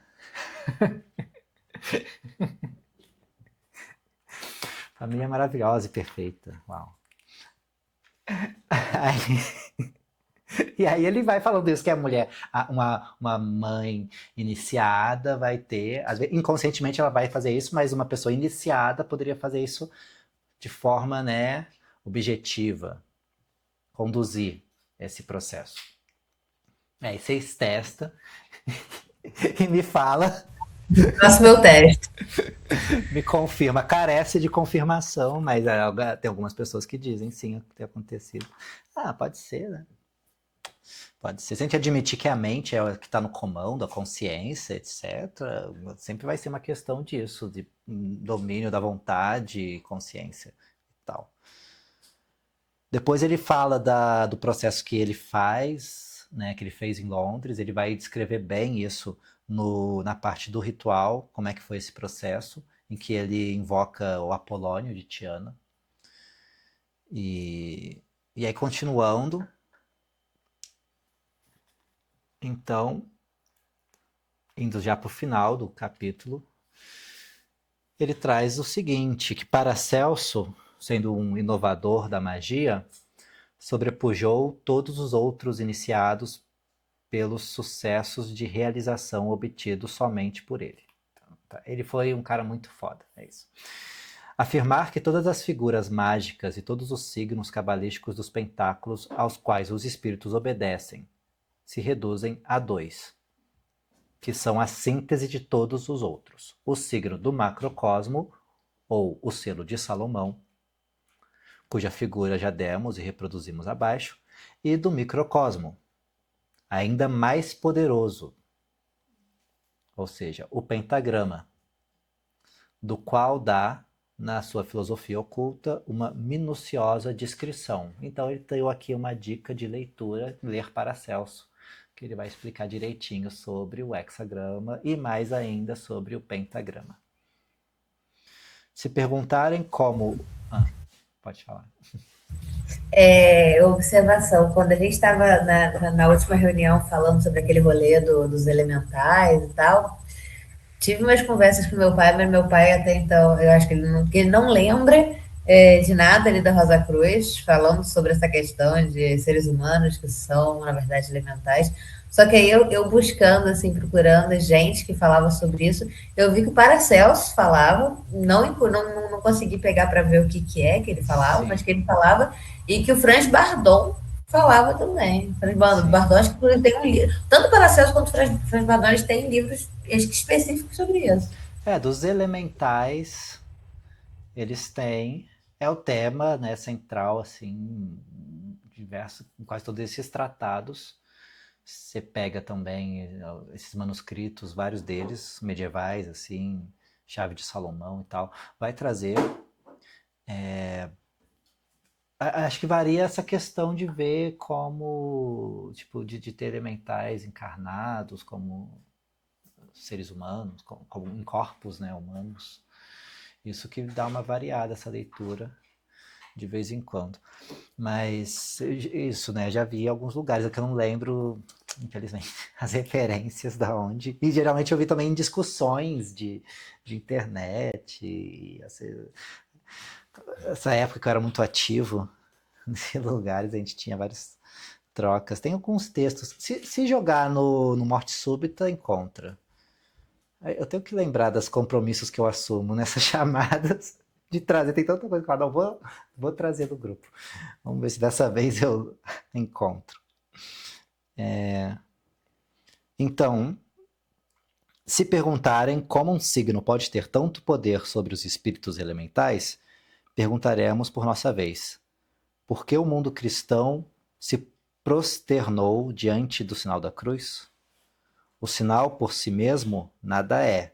Família maravilhosa e perfeita. Uau. Aí, e aí ele vai falando isso, que a mulher, uma mãe iniciada vai ter, às vezes, inconscientemente ela vai fazer isso, mas uma pessoa iniciada poderia fazer isso de forma, né, objetiva, conduzir esse processo. Aí vocês testam e me fala, Faço meu teste. me confirma. Carece de confirmação, mas tem algumas pessoas que dizem sim ter acontecido. Ah, pode ser, né? Pode ser. Se a gente admitir que a mente é o que está no comando, a consciência, etc., sempre vai ser uma questão disso, de domínio da vontade, consciência e tal. Depois ele fala do processo que ele faz, né, que ele fez em Londres. Ele vai descrever bem isso na parte do ritual, como é que foi esse processo, em que ele invoca o Apolônio de Tiana. E aí, continuando, então, indo já para o final do capítulo, ele traz o seguinte, que Paracelso, sendo um inovador da magia, sobrepujou todos os outros iniciados pelos sucessos de realização obtidos somente por ele. Então, tá. Ele foi um cara muito foda, é isso. Afirmar que todas as figuras mágicas e todos os signos cabalísticos dos pentáculos aos quais os espíritos obedecem se reduzem a 2, que são a síntese de todos os outros: o signo do macrocosmo, ou o selo de Salomão, cuja figura já demos e reproduzimos abaixo, e do microcosmo, ainda mais poderoso, ou seja, o pentagrama, do qual dá, na sua filosofia oculta, uma minuciosa descrição. Então ele deu aqui uma dica de leitura, ler Paracelso, que ele vai explicar direitinho sobre o hexagrama e mais ainda sobre o pentagrama. Se perguntarem como... pode falar. Observação, quando a gente estava na última reunião falando sobre aquele rolê dos elementais e tal, tive umas conversas com meu pai, mas meu pai até então, eu acho que ele não lembra de nada ali da Rosa Cruz, falando sobre essa questão de seres humanos que são, na verdade, elementais. Só que aí eu buscando, assim, procurando gente que falava sobre isso, eu vi que o Paracelso falava, não consegui pegar para ver o que é que ele falava, Sim. mas que ele falava, e que o Franz Bardon falava também. Franz Bardon, acho que inclusive tem um livro. Tanto o Paracelso quanto o Franz Bardon, eles têm livros específicos sobre isso. Dos elementais, eles têm... É o tema, né, central, assim, diverso, em quase todos esses tratados. Você pega também esses manuscritos, vários deles, medievais, assim, Chave de Salomão e tal, vai trazer... Acho que varia essa questão de ver como, tipo, de ter elementais encarnados como seres humanos, como em corpos, né, humanos. Isso que dá uma variada, essa leitura, de vez em quando. Mas isso, né, já vi em alguns lugares, é que eu não lembro, infelizmente, as referências da onde. E geralmente eu vi também em discussões de internet, e essa época que eu era muito ativo nesses lugares, a gente tinha várias trocas. Tem alguns textos, se jogar no Morte Súbita, encontra. Eu tenho que lembrar dos compromissos que eu assumo nessas chamadas, de trazer, tem tanta coisa que eu não vou trazer do grupo. Vamos ver se dessa vez eu encontro. Então, se perguntarem como um signo pode ter tanto poder sobre os espíritos elementais, perguntaremos por nossa vez: por que o mundo cristão se prosternou diante do sinal da cruz? O sinal por si mesmo nada é,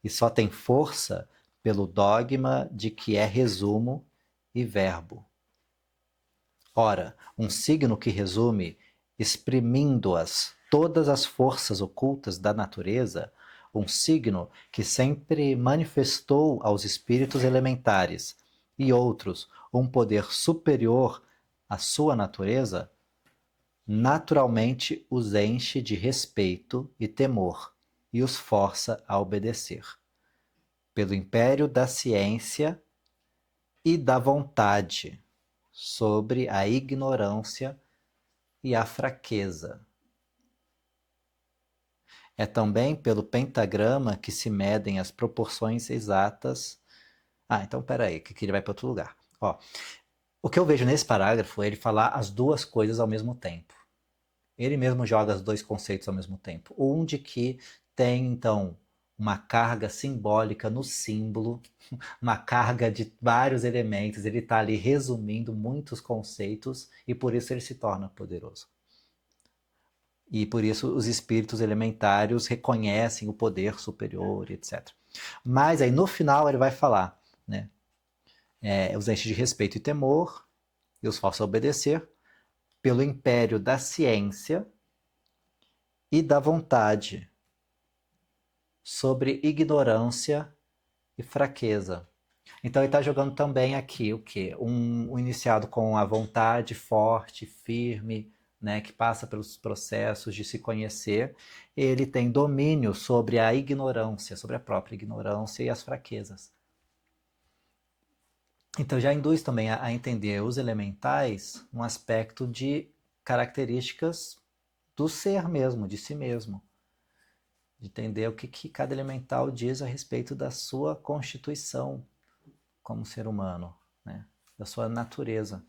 e só tem força pelo dogma de que é resumo e verbo. Ora, um signo que resume, exprimindo-as todas as forças ocultas da natureza, um signo que sempre manifestou aos espíritos elementares e outros um poder superior à sua natureza, naturalmente os enche de respeito e temor, e os força a obedecer. Pelo império da ciência e da vontade, sobre a ignorância e a fraqueza. É também pelo pentagrama que se medem as proporções exatas. Então peraí, que ele vai para outro lugar. Ó, o que eu vejo nesse parágrafo é ele falar as duas coisas ao mesmo tempo. Ele mesmo joga os dois conceitos ao mesmo tempo. Um de que tem, então, uma carga simbólica no símbolo, uma carga de vários elementos, ele está ali resumindo muitos conceitos e por isso ele se torna poderoso. E por isso os espíritos elementários reconhecem o poder superior, etc. Mas aí no final ele vai falar, né? Os enche de respeito e temor e os força a obedecer pelo império da ciência e da vontade, sobre ignorância e fraqueza. Então ele está jogando também aqui o quê? Um iniciado com a vontade forte, firme, né, que passa pelos processos de se conhecer, ele tem domínio sobre a ignorância, sobre a própria ignorância e as fraquezas. Então já induz também a entender os elementais um aspecto de características do ser mesmo, de si mesmo. De entender o que cada elemental diz a respeito da sua constituição como ser humano, né? Da sua natureza.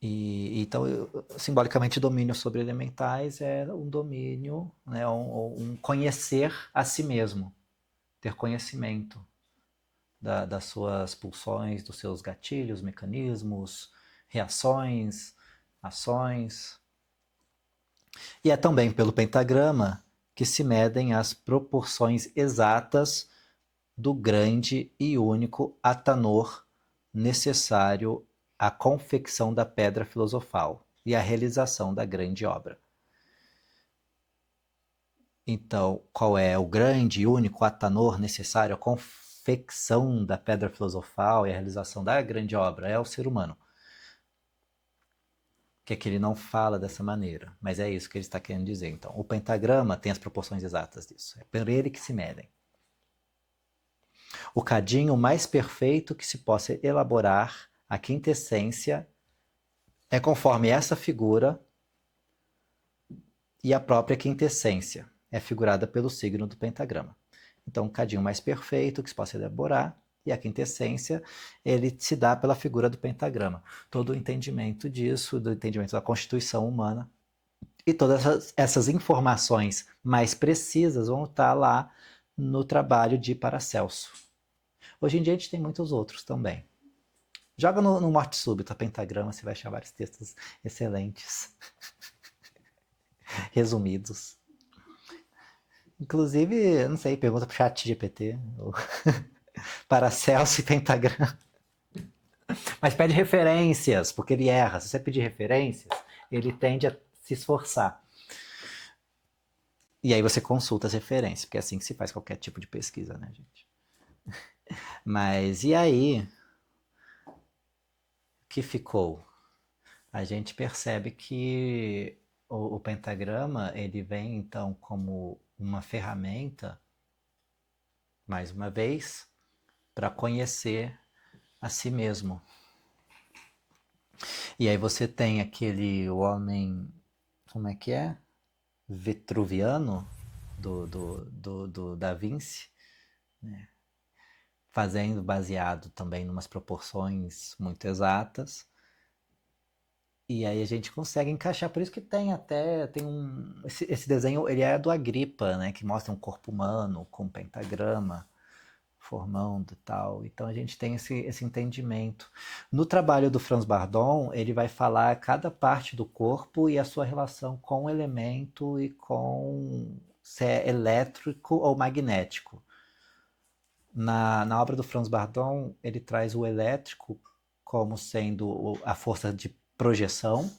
Então, simbolicamente, domínio sobre elementais é um domínio, né, um conhecer a si mesmo, ter conhecimento das suas pulsões, dos seus gatilhos, mecanismos, reações, ações. E é também pelo pentagrama que se medem as proporções exatas do grande e único atanor necessário à confecção da pedra filosofal e à realização da grande obra. Então, qual é o grande e único atanor necessário à confecção da pedra filosofal e à realização da grande obra? É o ser humano. Que é que ele não fala dessa maneira, mas é isso que ele está querendo dizer. Então, o pentagrama tem as proporções exatas disso. É por ele que se medem. O cadinho mais perfeito que se possa elaborar, a quintessência, é conforme essa figura e a própria quintessência é figurada pelo signo do pentagrama. Então, o cadinho mais perfeito que se possa elaborar e a quintessência, ele se dá pela figura do pentagrama. Todo o entendimento disso, do entendimento da constituição humana, e todas essas informações mais precisas vão estar lá no trabalho de Paracelso. Hoje em dia a gente tem muitos outros também. Joga no Morte Súbita, pentagrama, você vai achar vários textos excelentes. Resumidos. Inclusive, não sei, pergunta pro chat GPT. Paracelso e pentagrama. Mas pede referências, porque ele erra. Se você pedir referências, ele tende a se esforçar. E aí você consulta as referências, porque é assim que se faz qualquer tipo de pesquisa, né, gente? Mas e aí, o que ficou? A gente percebe que o pentagrama, ele vem então como uma ferramenta, mais uma vez, para conhecer a si mesmo. E aí você tem aquele homem, como é que é? Vitruviano, do Da Vinci, né? Fazendo baseado também em umas proporções muito exatas. E aí a gente consegue encaixar, por isso que tem esse desenho, ele é do Agripa, né, que mostra um corpo humano com um pentagrama formando e tal. Então a gente tem esse entendimento. No trabalho do Franz Bardon, ele vai falar cada parte do corpo e a sua relação com o elemento e com se é elétrico ou magnético. Na obra do Franz Bardon, ele traz o elétrico como sendo a força de projeção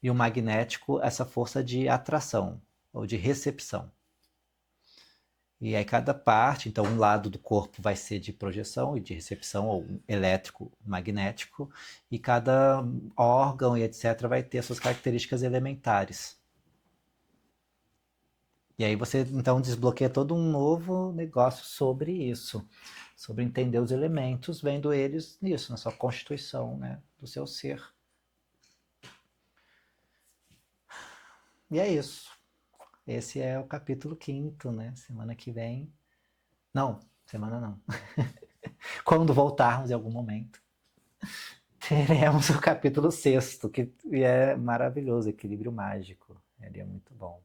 e o magnético essa força de atração ou de recepção. E aí cada parte, então um lado do corpo vai ser de projeção e de recepção, ou elétrico, magnético, e cada órgão e etc. vai ter suas características elementares. E aí você, então, desbloqueia todo um novo negócio sobre isso. Sobre entender os elementos, vendo eles nisso, na sua constituição, né? Do seu ser. E é isso. Esse é o capítulo 5º, né? Semana que vem. Não, semana não. Quando voltarmos em algum momento, teremos o capítulo 6º, que é maravilhoso, Equilíbrio Mágico. Ele é muito bom.